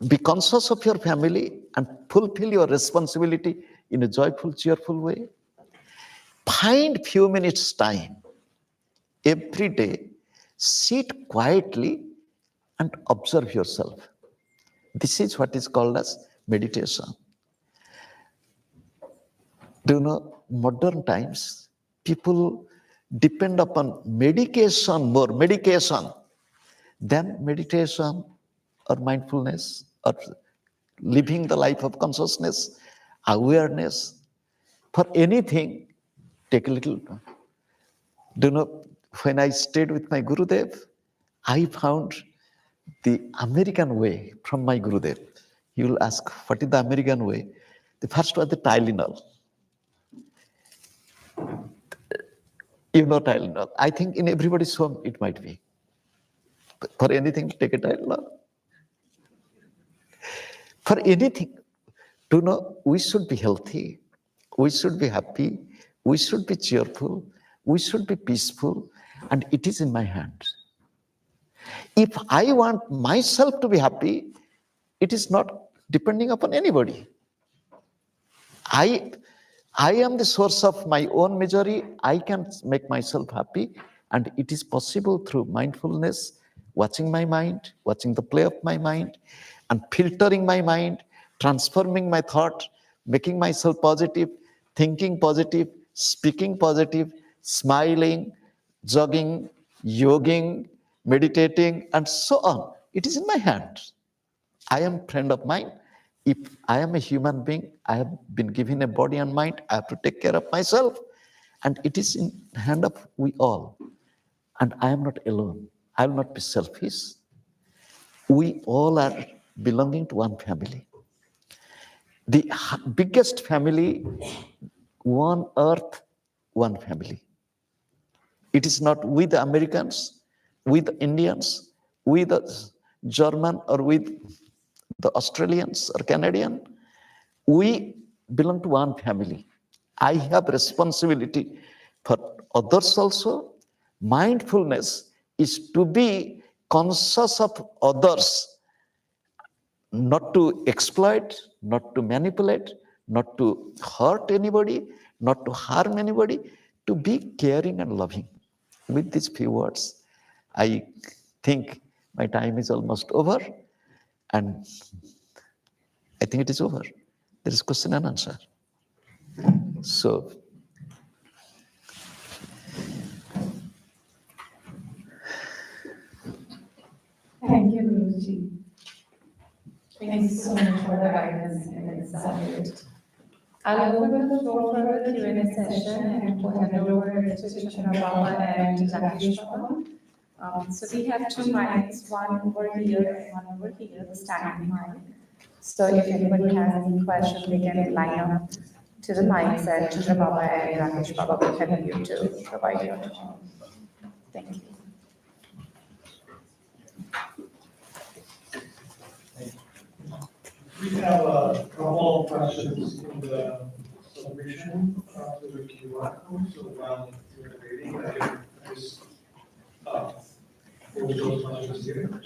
be conscious of your family and fulfill your responsibility in a joyful, cheerful way. Find few minutes time every day, sit quietly and observe yourself. This is what is called as meditation. Do you know, modern times, people depend upon medication than meditation or mindfulness or living the life of consciousness, awareness. For anything, take a little. Do you know, when I stayed with my Gurudev, I found the American way from my Gurudev. You will ask, what is the American way? The first was the Tylenol. You know Tylenol. I think in everybody's home it might be. But for anything, take a Tylenol. For anything, to know we should be healthy, we should be happy, we should be cheerful, we should be peaceful, and it is in my hands. If I want myself to be happy, it is not depending upon anybody. I am the source of my own misery. I can make myself happy, and it is possible through mindfulness, watching my mind, watching the play of my mind, and filtering my mind, transforming my thought, making myself positive, thinking positive, speaking positive, smiling, jogging, yoging, meditating, and so on. It is in my hands. I am a friend of mine. If I am a human being, I have been given a body and mind. I have to take care of myself. And it is in the hand of we all. And I am not alone. I will not be selfish. We all are belonging to one family. The biggest family, one earth, one family. It is not with the Americans, with the Indians, with the German, or with the Australians or Canadian. We belong to one family. I have responsibility for others also. Mindfulness is to be conscious of others, not to exploit, not to manipulate, not to hurt anybody, not to harm anybody, to be caring and loving. With these few words, I think my time is almost over, and I think it is over. There is question and answer. So, thank you, Guruji. Thank you so much for the guidance and insight. I'll open the floor for the Q&A session and we'll hand it over to Chandra Baba and Rakesh Baba. So we have two mics, one over here and one over here, the standing mic. So if anybody has any question, they can line up to the mics and Chandra Baba and Rakesh Baba will help you to provide your talk. Thank you. We have a couple of questions in the submission to the QR code, so while you're waiting, I can just post those questions here.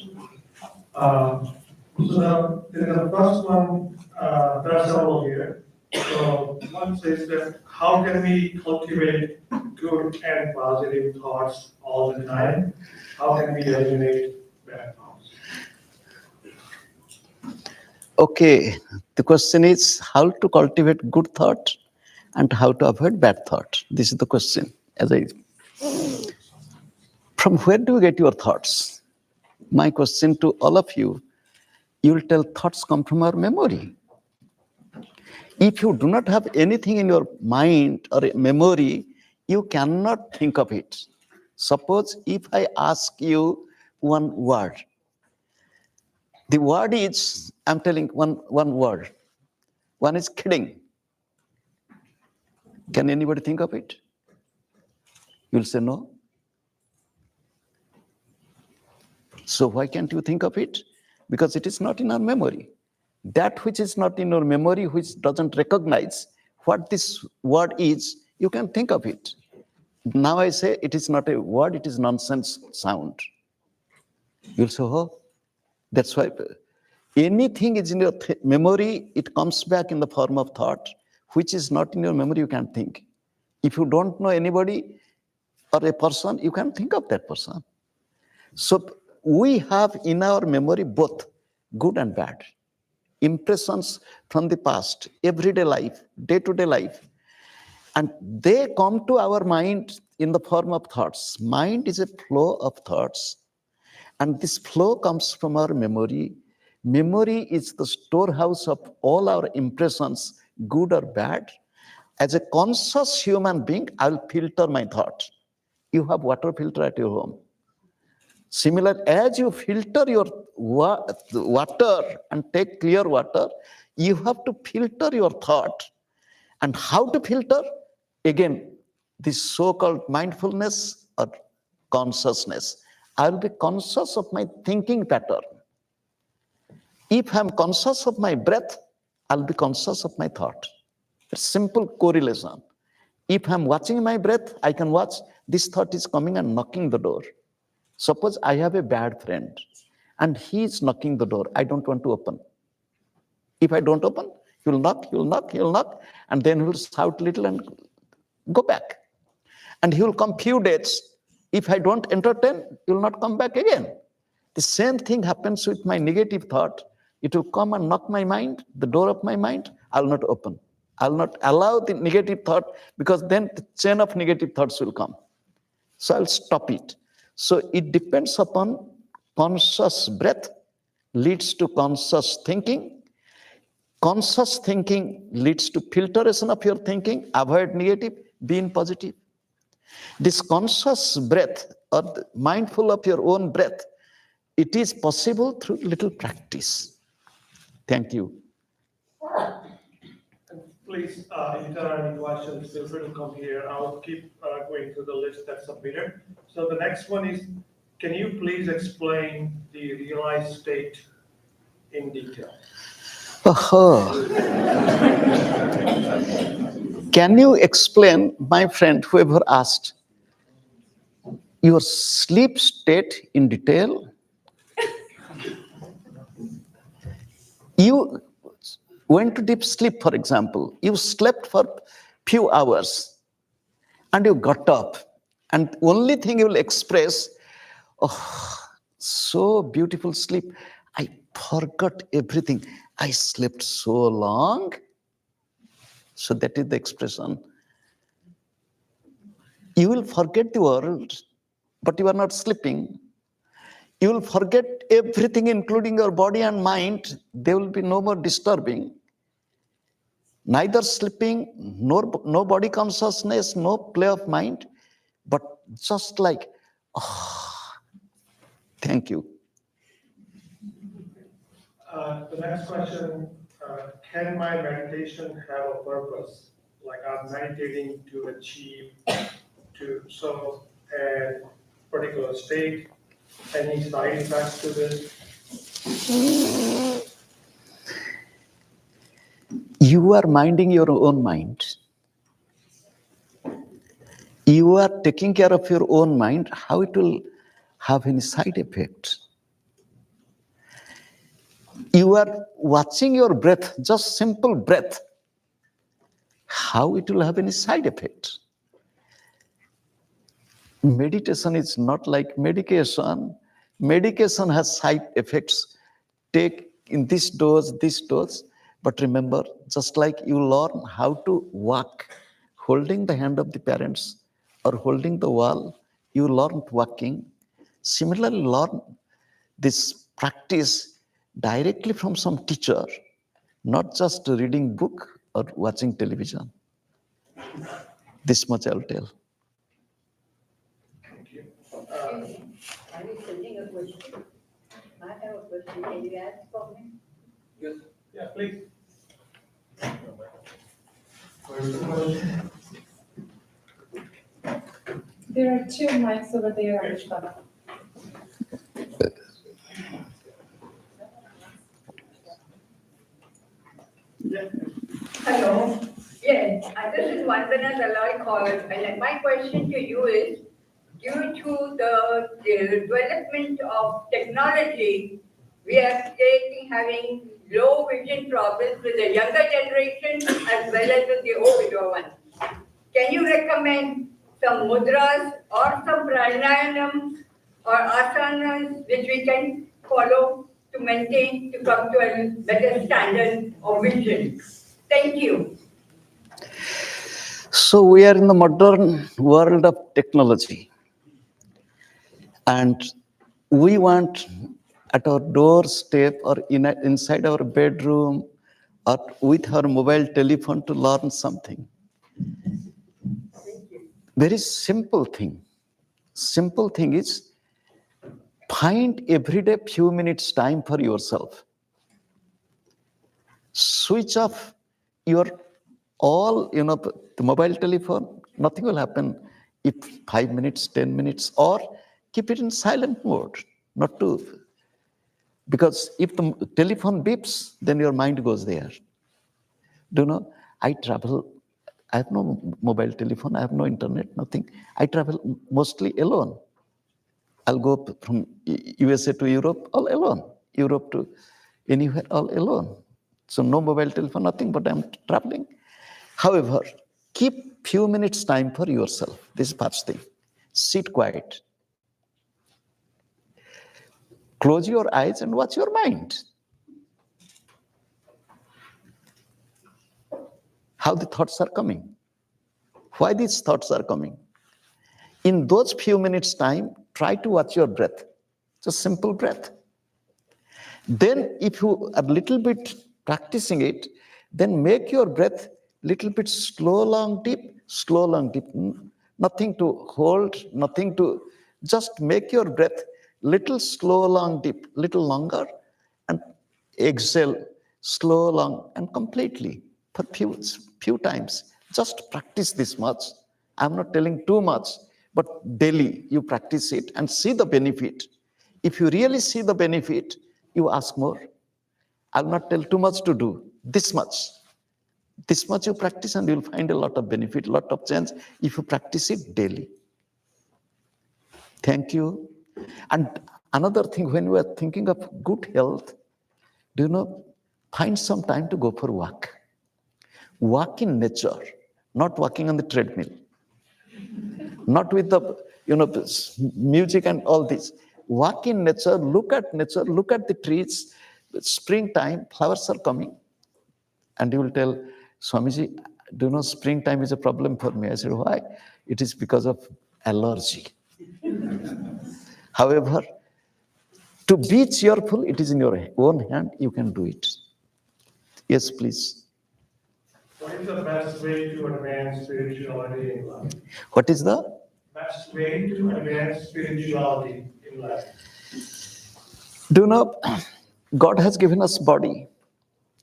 So the first one, there are several here. So one says that how can we cultivate good and positive thoughts all the time? How can we eliminate bad thoughts? okay, the question is how to cultivate good thought and how to avoid bad thought. This is the question. From where do you get your thoughts? My question to all of you, you will tell thoughts come from our memory. If you do not have anything in your mind or memory, you cannot think of it. Suppose if I ask you one word, the word is, I'm telling one word. One is kidding. Can anybody think of it? You'll say no. So why can't you think of it? Because it is not in our memory. That which is not in your memory, which doesn't recognize what this word is, you can think of it. Now I say it is not a word, it is nonsense sound. You'll say, oh, that's why anything is in your memory, it comes back in the form of thought, which is not in your memory, you can't think. If you don't know anybody or a person, you can think of that person. So we have in our memory both good and bad. Impressions from the past, everyday life, day-to-day life. And they come to our mind in the form of thoughts. Mind is a flow of thoughts. And this flow comes from our memory. Memory is the storehouse of all our impressions, good or bad. As a conscious human being, I'll filter my thought. You have water filter at your home. Similar, as you filter your water and take clear water, you have to filter your thought. And how to filter? Again, this so-called mindfulness or consciousness. I will be conscious of my thinking pattern. If I'm conscious of my breath, I'll be conscious of my thought. It's simple correlation. If I'm watching my breath, I can watch this thought is coming and knocking the door. Suppose I have a bad friend and he is knocking the door. I don't want to open. If I don't open, he'll knock, and then he'll shout a little and go back. And he will come few days. If I don't entertain, he will not come back again. The same thing happens with my negative thought. It will come and knock my mind, the door of my mind. I'll not open. I'll not allow the negative thought, because then the chain of negative thoughts will come. So I'll stop it. So it depends upon conscious breath leads to conscious thinking. Conscious thinking leads to filtration of your thinking. Avoid negative, be in positive. This conscious breath or mindful of your own breath, it is possible through little practice. Thank you. Please, if there are any questions, feel free to come here. I'll keep going through the list that's submitted. So the next one is, can you please explain the realized state in detail? Can you explain, my friend, whoever asked, your sleep state in detail? You went to deep sleep, for example. You slept for few hours and you got up, and only thing you will express, oh, so beautiful sleep. I forgot everything. I slept so long. So that is the expression. You will forget the world, but you are not sleeping. You will forget everything, including your body and mind. There will be no more disturbing. Neither sleeping, no body consciousness, no play of mind, but just like, oh, thank you. The next question, can my meditation have a purpose? Like I'm meditating to achieve, to solve a particular state. Any side effects to this? You are minding your own mind. You are taking care of your own mind. How it will have any side effect? You are watching your breath, just simple breath. How it will have any side effect? Meditation is not like medication. Medication has side effects. Take in this dose. But remember, just like you learn how to walk, holding the hand of the parents or holding the wall, you learn walking. Similarly, learn this practice directly from some teacher, not just reading book or watching television. This much I'll tell. Thank you. Are you sending a question? I have a question. Can you ask for me? Yes. Yeah, please. There are two mics over there, Anushka. Yeah. Hello. Yes, this is Vandana Dalai College. And my question to you is, due to the development of technology, we are having low vision problems with the younger generation as well as with the older ones. can you recommend some mudras or some pranayam or asanas which we can follow to maintain, to come to a better standard of vision? Thank you. So we are in the modern world of technology, and we want at our doorstep or inside our bedroom or with our mobile telephone to learn something. Very simple thing. Simple thing is find every day few minutes time for yourself. Switch off your all, the mobile telephone. Nothing will happen if 5 minutes, 10 minutes, or keep it in silent mode. Not to, because if the telephone beeps, then your mind goes there. Do you know, I travel, I have no mobile telephone, I have no internet, nothing. I travel mostly alone. I'll go from USA to Europe all alone, Europe to anywhere all alone. So no mobile telephone, nothing, but I'm traveling. However, keep few minutes time for yourself. This is first thing. Sit quiet. Close your eyes and watch your mind. How the thoughts are coming. Why these thoughts are coming. In those few minutes time, try to watch your breath. Just simple breath. Then if you are a little bit practicing it, then make your breath little bit slow, long, deep, slow, long, deep. Nothing to hold, nothing to, just make your breath little slow, long, deep, little longer, and exhale slow, long, and completely for few times. Just practice this much. I'm not telling too much, but daily you practice it and see the benefit. If you really see the benefit, you ask more. I'll not tell too much to do, this much. This much you practice and you'll find a lot of benefit, a lot of change if you practice it daily. Thank you. And another thing, when we are thinking of good health, do you know, find some time to go for a walk. Walk in nature, not walking on the treadmill. Not with the, music and all this. Walk in nature, look at the trees. Springtime, flowers are coming. And you will tell, Swamiji, do you know springtime is a problem for me? I said, why? It is because of allergy. However, to be cheerful, it is in your own hand. You can do it. Yes, please. What is the best way to advance spirituality in life? What is the Best way to advance spirituality in life? Do you know, God has given us body.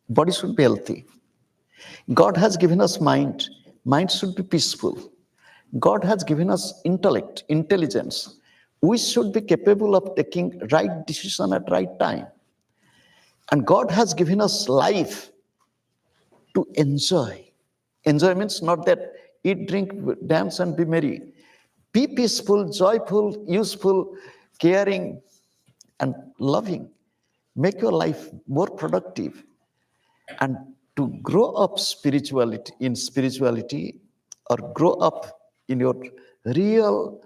Body should be healthy. God has given us mind. Mind should be peaceful. God has given us intellect, intelligence. We should be capable of taking right decision at right time. And God has given us life to enjoy. Enjoy means not that eat, drink, dance, and be merry. Be peaceful, joyful, useful, caring, and loving. Make your life more productive. And to grow up spirituality, or grow up in your real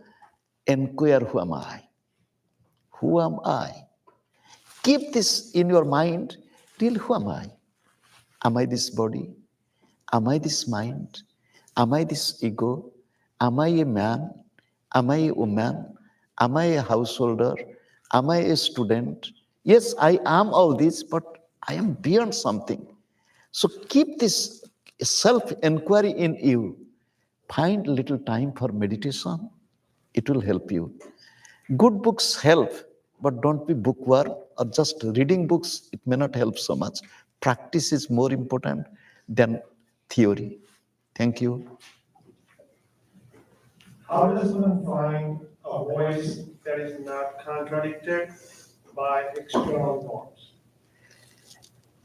inquire, who am I? Who am I? Keep this in your mind, real, who am I? Am I this body? Am I this mind? Am I this ego? Am I a man? Am I a woman? Am I a householder? Am I a student? Yes, I am all this, but I am beyond something. So keep this self-inquiry in you. Find little time for meditation. It will help you. Good books help, but don't be bookworm or just reading books. It may not help so much. Practice is more important than theory. Thank you. How does one find a voice that is not contradicted by external thoughts?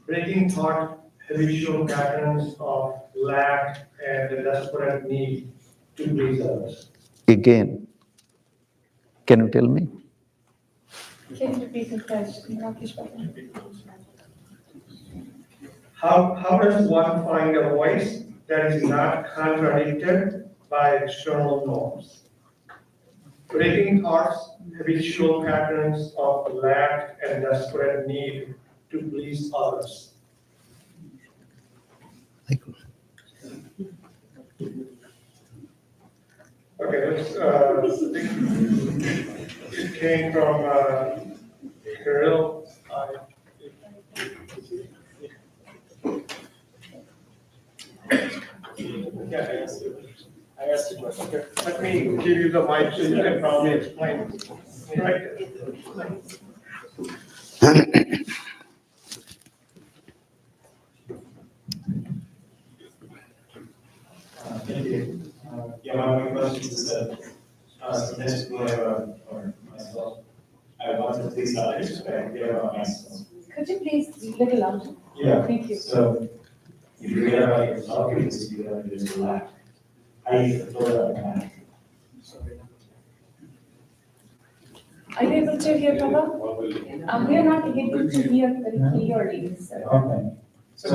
Breaking thought habitual patterns of lack and the desperate need to please others. Again, can you tell me? Can you repeat the question, Rakesh Baba? How does one find a voice that is not contradicted by external norms. Breaking thoughts, habitual patterns of lack and desperate need to please others. Okay, it came from Kirill. Yeah, I asked the question. Okay, let me give you the mic so you can probably explain. Right. Thank you. Yeah, my question is that sometimes people have or myself, I want to please others, but I forget about myself. Could you please a little louder? Yeah. Thank you. So you forget about yourself because you feel like there's a lack. How do you fulfill that lack? Are you able to hear, Prabha? We are not able to hear very clearly, sir. Okay. So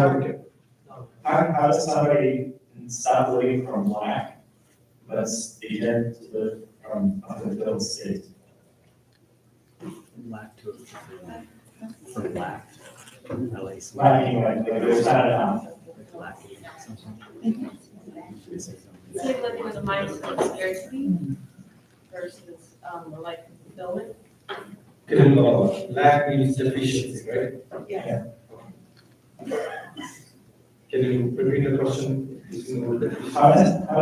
how does somebody stop living from lack, but begin to live from a fulfilled state? Lack to from lack. At least. Lacking, like there's not enough. Lacking something. It's like living with a mindset of scarcity versus like fulfillment. Lack means deficiency, right? Yeah. Can you repeat the question? How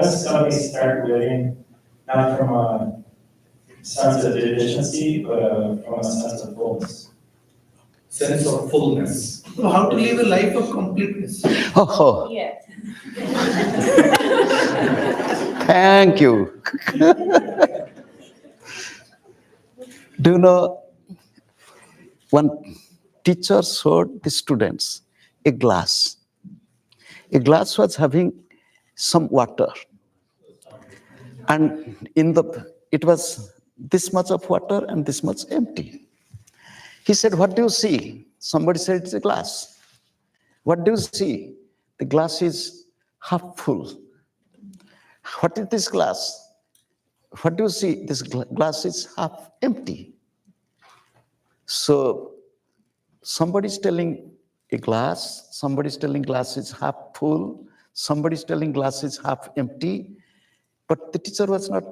does somebody start living not from a sense of deficiency, but from a sense of fullness? Sense of fullness. So how to live a life of completeness? Oh, Yeah. thank you. Do you know, one teacher showed the students a glass. A glass was having some water. And it was this much of water and this much empty. He said, what do you see? Somebody said, it's a glass. What do you see? The glass is half full. What is this glass? What do you see? This glass is half empty. So somebody's telling a glass, somebody's telling glass is half full, somebody's telling glass is half empty, but the teacher was not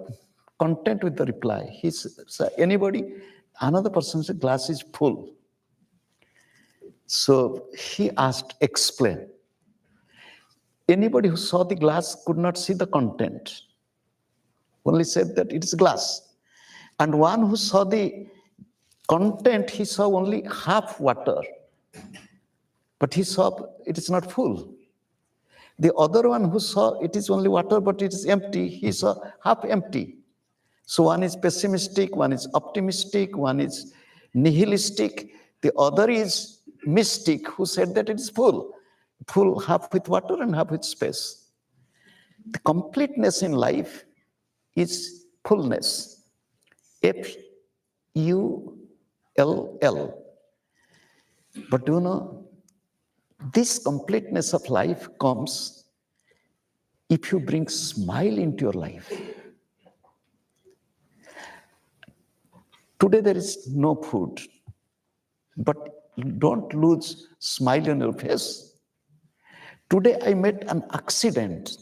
content with the reply. He said, another person said glass is full. So he asked, explain. Anybody who saw the glass could not see the content, only said that it is glass. And one who saw the content, he saw only half water, but he saw it is not full. The other one who saw it is only water, but it is empty, he saw half empty. So one is pessimistic, one is optimistic, one is nihilistic. The other is mystic, who said that it is full half with water and half with space. The completeness in life is fullness. F-U-L-L. But do you know, this completeness of life comes if you bring smile into your life. Today there is no food, but don't lose smile on your face. Today I met an accident,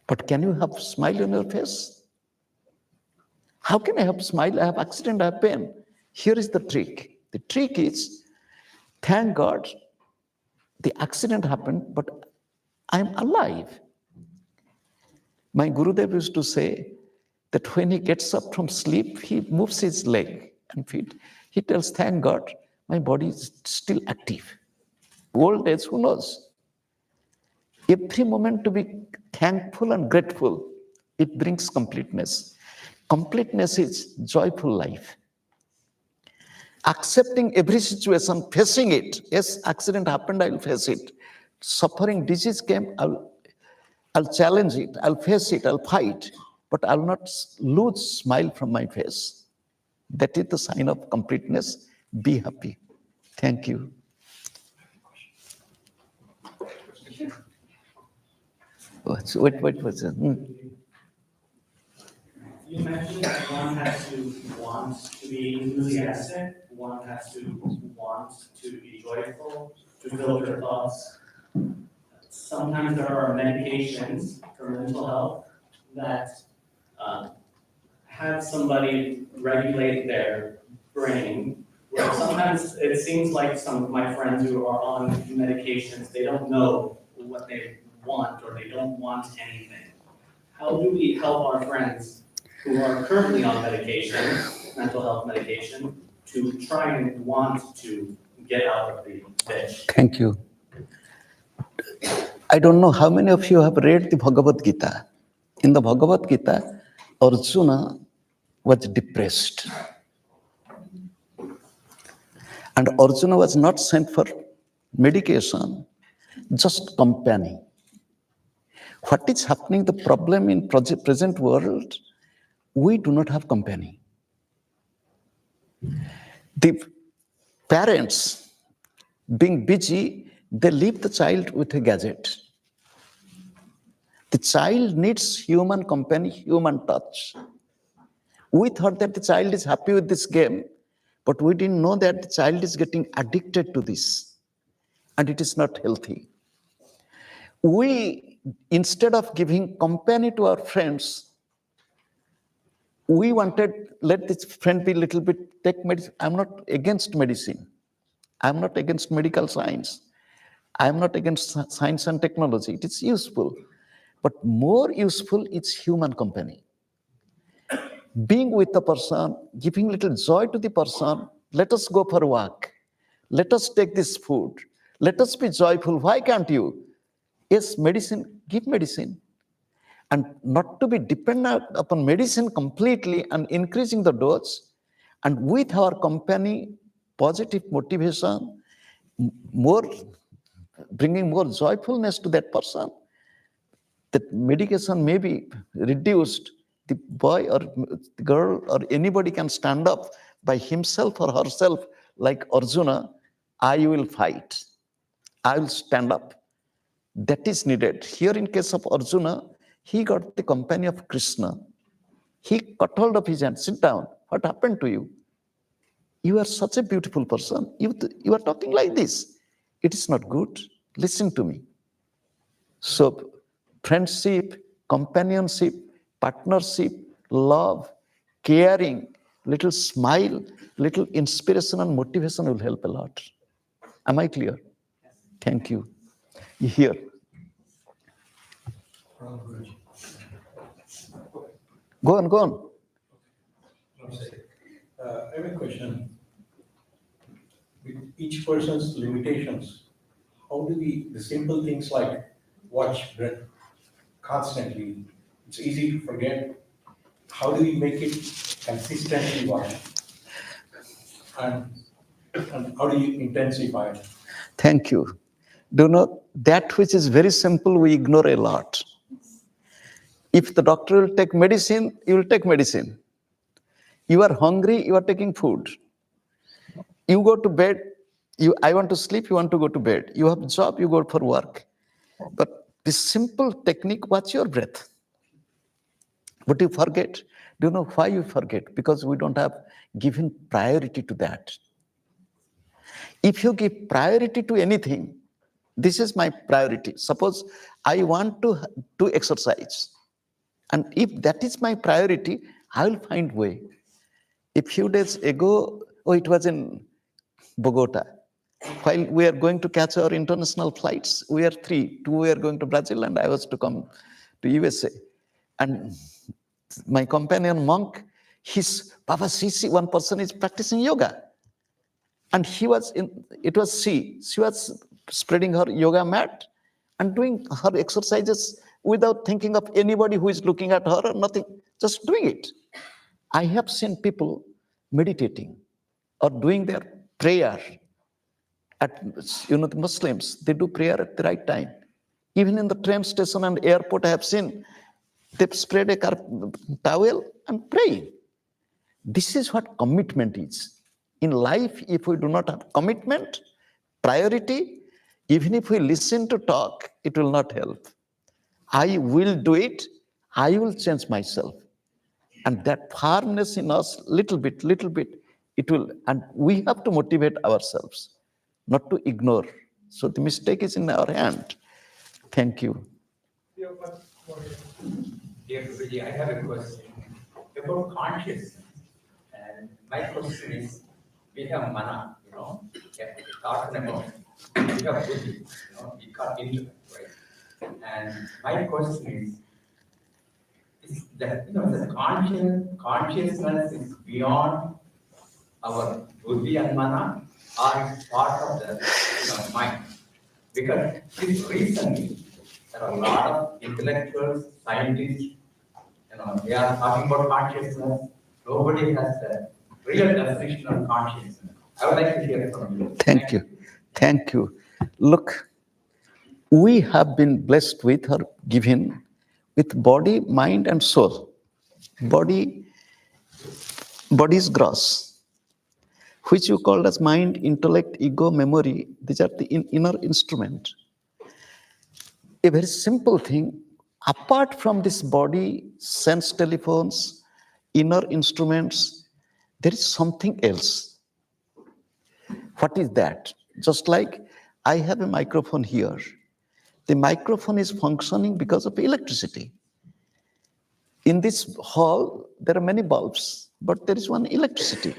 but can you have smile on your face? How can I have smile? I have accident, I have pain. Here is the trick. The trick is, thank God the accident happened, but I'm alive. My Gurudev used to say that when he gets up from sleep, he moves his leg and feet. He tells, thank God, my body is still active. Old age, who knows? Every moment to be thankful and grateful, it brings completeness. Completeness is joyful life. Accepting every situation, facing it. Yes, accident happened, I'll face it. Suffering, disease came, I'll challenge it, I'll face it, I'll fight, but I'll not lose smile from my face. That is the sign of completeness. Be happy. Thank you. What was it? You mentioned that one has to want to be enthusiastic, one has to want to be joyful, to filter thoughts. Sometimes there are medications for mental health that have somebody regulate their brain. Where sometimes it seems like some of my friends who are on medications, they don't know what they want or they don't want anything. How do we help our friends who are currently on medication, mental health medication, to try and want to get out of the ditch? Thank you. I don't know how many of you have read the Bhagavad Gita. In the Bhagavad Gita, Arjuna was depressed. And Arjuna was not sent for medication, just company. What is happening, the problem in present world, we do not have company. The parents, being busy, they leave the child with a gadget. The child needs human company, human touch. We thought that the child is happy with this game, but we didn't know that the child is getting addicted to this, and it is not healthy. We, instead of giving company to our friends, we wanted, let this friend be a little bit, take medicine. I'm not against medicine. I'm not against medical science. I'm not against science and technology. It is useful. But more useful is human company. Being with the person, giving little joy to the person, let us go for a walk. Let us take this food. Let us be joyful. Why can't you? Yes, medicine, give medicine. And not to be dependent upon medicine completely and increasing the dose. And with our company, positive motivation, more bringing more joyfulness to that person, that medication may be reduced. The boy or the girl or anybody can stand up by himself or herself like Arjuna. I will fight. I will stand up. That is needed. Here in case of Arjuna, he got the company of Krishna. He cut hold of his hand. Sit down. What happened to you? You are such a beautiful person. You are talking like this. It is not good. Listen to me. So, friendship, companionship, partnership, love, caring, little smile, little inspiration and motivation will help a lot. Am I clear? Thank you. Here. Go on, go on. I have a question. With each person's limitations, how do the simple things like watch breath constantly, it's easy to forget. How do we make it consistently watch? And how do you intensify it? Thank you. Do you know, that which is very simple, we ignore a lot. If the doctor will take medicine, you will take medicine. You are hungry, you are taking food. You go to bed, I want to sleep, you want to go to bed. You have a job, you go for work. But this simple technique, watch your breath. But you forget. Do you know why you forget? Because we don't have given priority to that. If you give priority to anything, this is my priority. Suppose I want to do exercise. And if that is my priority, I will find way. A few days ago, it was in Bogota. While we are going to catch our international flights, we are three. Two were going to Brazil and I was to come to USA. And my companion monk, his Baba Sisi, one person is practicing yoga. And she was spreading her yoga mat and doing her exercises without thinking of anybody who is looking at her or nothing, just doing it. I have seen people meditating or doing their prayer. The Muslims, they do prayer at the right time. Even in the train station and airport, I have seen they've spread a towel and praying. This is what commitment is. In life, if we do not have commitment, priority, even if we listen to talk, it will not help. I will do it. I will change myself. And that firmness in us, little bit, it will, and we have to motivate ourselves, not to ignore. So the mistake is in our hand. Thank you. Yeah, but what is- Dear Guruji, I have a question about consciousness. And my question is, we have mana, thought and emotion. We have buddhi, we got intellect, right? And my question is that, the consciousness is beyond our buddhi and mana, or it's part of the, mind? Because this recently, there are a lot of intellectuals, scientists, they are talking about consciousness. Nobody has the real definition of consciousness. I would like to hear from you. Thank you. Thank you. Look, we have been blessed with or given with body, mind, and soul. Body is gross, which you called as mind, intellect, ego, memory. These are the inner instrument. A very simple thing, apart from this body, sense telephones, inner instruments, there is something else. What is that? Just like I have a microphone here. The microphone is functioning because of electricity. In this hall, there are many bulbs, but there is one electricity.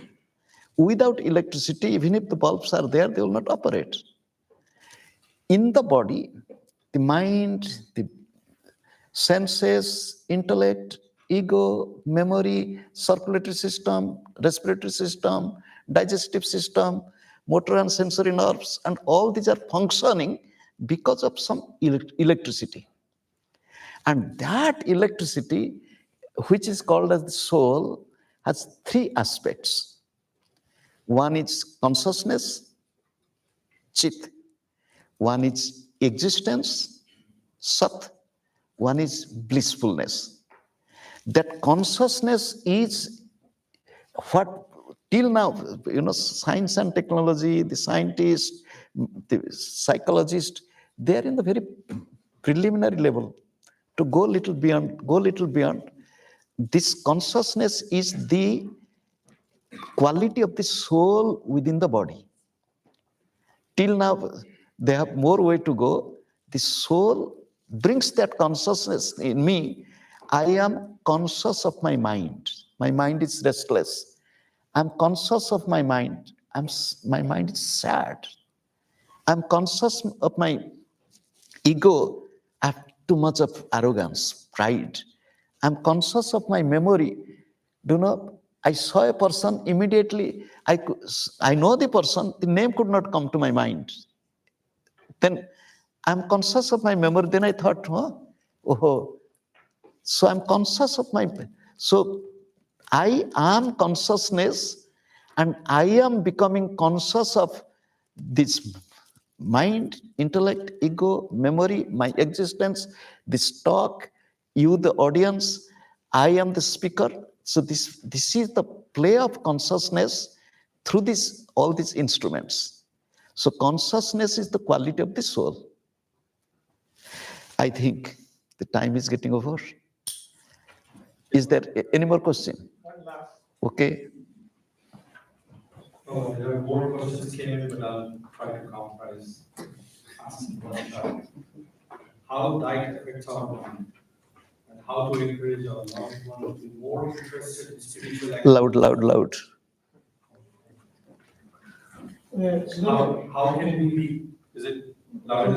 Without electricity, even if the bulbs are there, they will not operate. In the body, the mind, the senses, intellect, ego, memory, circulatory system, respiratory system, digestive system, motor and sensory nerves, and all these are functioning because of some electricity. And that electricity, which is called as the soul, has three aspects. One is consciousness, chit. One is existence, sat. One is blissfulness. That consciousness is what till now, science and technology, the scientists, the psychologists, they are in the very preliminary level. To go little beyond, this consciousness is the quality of the soul within the body. Till now, they have more way to go. The soul brings that consciousness in me. I am conscious of my mind. My mind is restless. I'm conscious of my mind. My mind is sad. I'm conscious of my ego. I have too much of arrogance, pride. I'm conscious of my memory. I saw a person immediately. I know the person. The name could not come to my mind. Then I'm conscious of my memory. Then I thought, so I'm conscious of so I am consciousness, and I am becoming conscious of this mind, intellect, ego, memory, my existence, this talk, you, the audience, I am the speaker. So this is the play of consciousness through all these instruments. So consciousness is the quality of the soul. I think the time is getting over. Is there any more question? One last. Okay. Oh, there are more questions came in, but I'll try to comprise. How diet affects our mind, and how to encourage our loved ones to be more interested in spiritual activity. Loud. How can we be? Is it loud?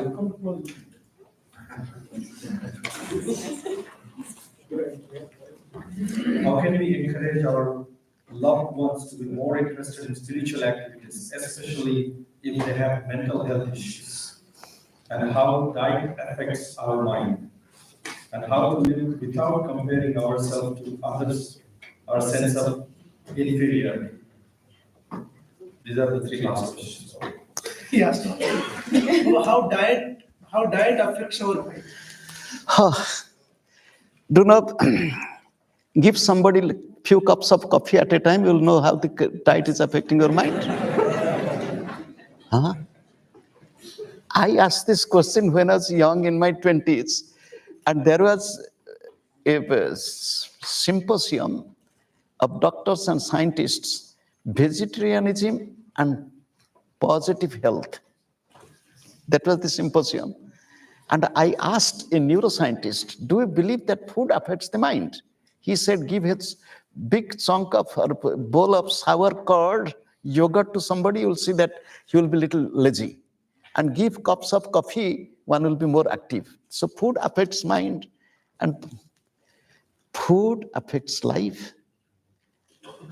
How can we encourage our loved ones to be more interested in spiritual activities, especially if they have mental health issues? And how diet affects our mind? And how to live without comparing ourselves to others, our sense of inferiority? These are the three last questions. Yes. How diet affects our mind? Do not give somebody few cups of coffee at a time. You'll know how the diet is affecting your mind. I asked this question when I was young in my 20s. And there was a symposium of doctors and scientists, vegetarianism and positive health. That was the symposium. And I asked a neuroscientist, do you believe that food affects the mind? He said, give a big chunk of or bowl of sour curd, yogurt to somebody, you'll see that he will be a little lazy. And give cups of coffee, one will be more active. So food affects mind and food affects life.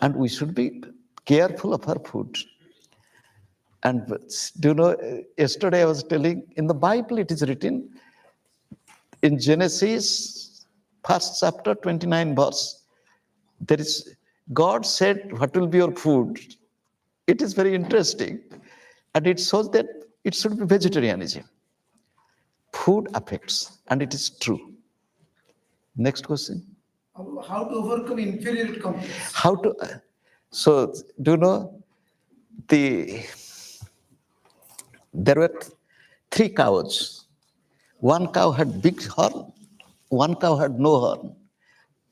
And we should be careful of our food. And do you know, yesterday I was telling, in the Bible it is written, in Genesis, first chapter, 29 verse, there is, God said, what will be your food? It is very interesting. And it shows that it should be vegetarianism. Food affects, and it is true. Next question. How to overcome inferiority complex? How to, so do you know, there were 3 cows. One cow had big horn, one cow had no horn,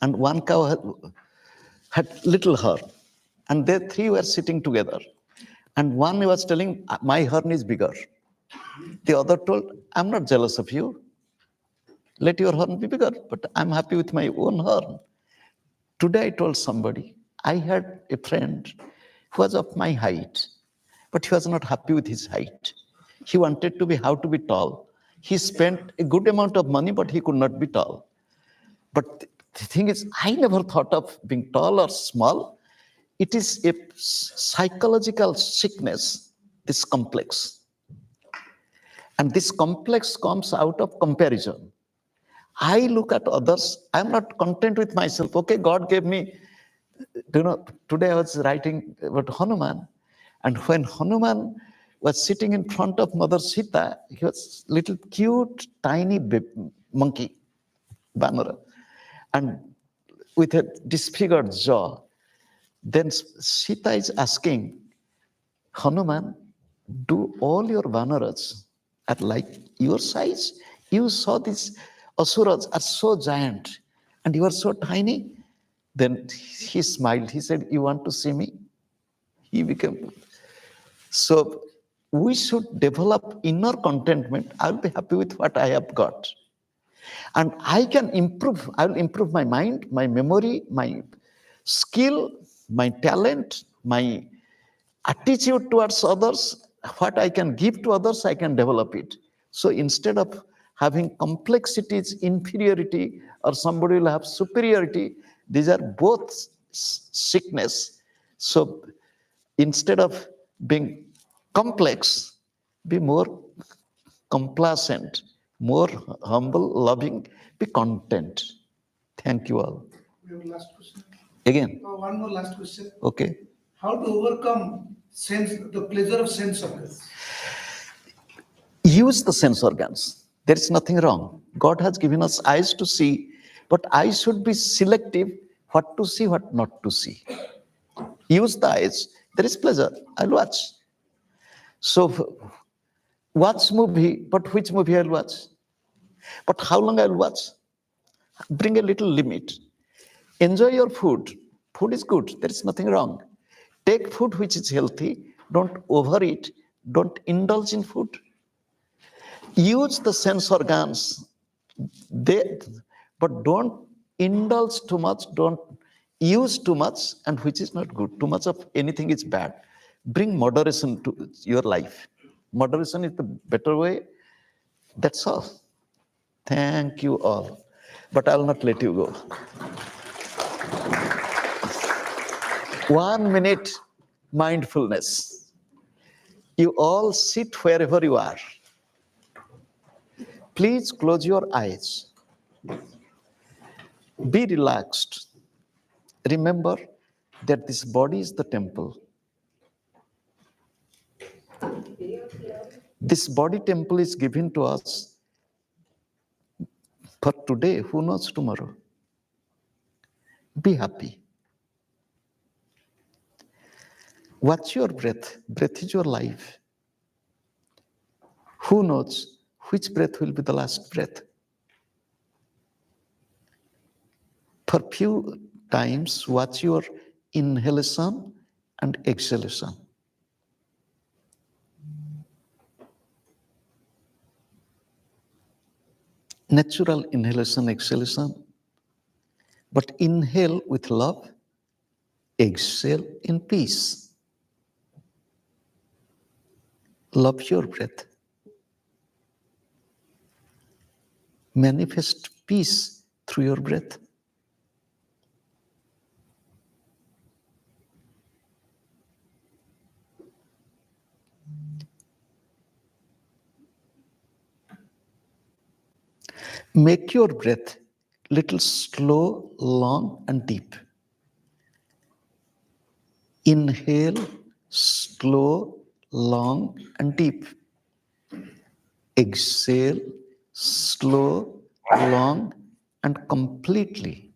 and one cow had little horn. And they 3 were sitting together. And one was telling, my horn is bigger. The other told, I'm not jealous of you. Let your horn be bigger, but I'm happy with my own horn. Today I told somebody, I had a friend who was of my height, but he was not happy with his height. He wanted to be how to be tall. He spent a good amount of money, but he could not be tall. But the thing is, I never thought of being tall or small. It is a psychological sickness, this complex. And this complex comes out of comparison. I look at others, I'm not content with myself. Okay, God gave me, you know, today I was writing about Hanuman. And when Hanuman was sitting in front of Mother Sita, he was little cute, tiny monkey, Vanara, and with a disfigured jaw. Then Sita is asking, Hanuman, do all your Vanaras are like your size? You saw these Asuras are so giant and you are so tiny. Then he smiled. He said, you want to see me? He became. So we should develop inner contentment. I'll be happy with what I have got. And I can improve. I'll improve my mind, my memory, my skill, my talent, my attitude towards others. What I can give to others, I can develop it. So instead of having complexities, inferiority, or somebody will have superiority, these are both sickness. So instead of being complex, be more complacent, more humble, loving, be content. Thank you all. We have last question. Again. One more last question. Okay. How to overcome the pleasure of sense organs? Use the sense organs. There is nothing wrong. God has given us eyes to see, but eyes should be selective, what to see, what not to see. Use the eyes. There is pleasure. I'll watch. So watch movie, but which movie I'll watch? But how long I'll watch? Bring a little limit. Enjoy your food. Food is good. There is nothing wrong. Take food which is healthy. Don't overeat. Don't indulge in food. Use the sense organs, but don't indulge too much, don't use too much, and which is not good. Too much of anything is bad. Bring moderation to your life. Moderation is the better way. That's all. Thank you all. But I'll not let you go. 1 minute mindfulness. You all sit wherever you are. Please close your eyes. Be relaxed. Remember that this body is the temple. This body temple is given to us for today. Who knows tomorrow? Be happy. Watch your breath. Breath is your life. Who knows which breath will be the last breath? For few times, watch your inhalation and exhalation. Natural inhalation, exhalation. But inhale with love, exhale in peace. Love your breath. Manifest peace through your breath. Make your breath little slow, long, and deep. Inhale, slow, long, and deep. Exhale, slow, long, and completely.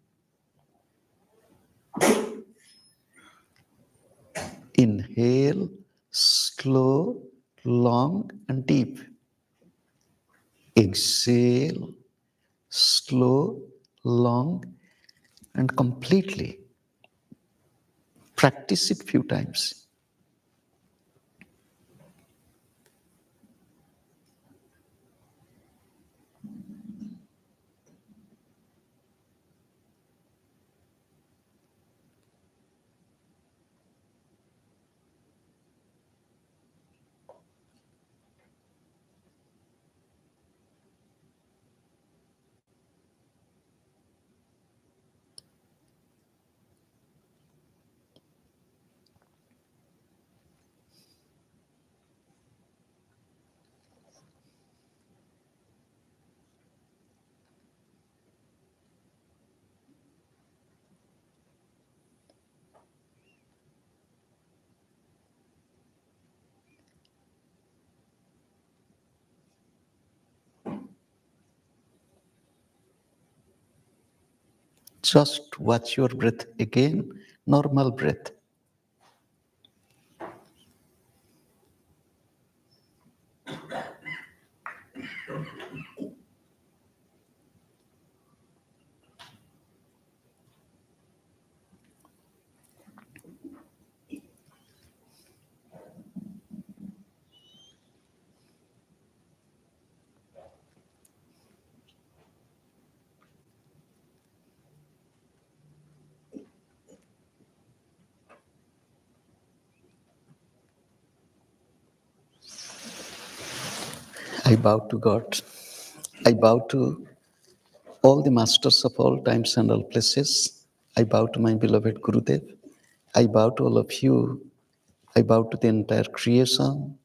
Inhale, slow, long, and deep. Exhale, slow, long, and completely. Practice it few times. Just watch your breath again, normal breath. I bow to God. I bow to all the masters of all times and all places. I bow to my beloved Gurudev. I bow to all of you. I bow to the entire creation.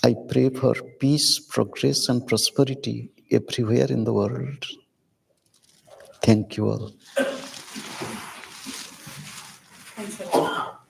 I pray for peace, progress, and prosperity everywhere in the world. Thank you all. Thanks a lot.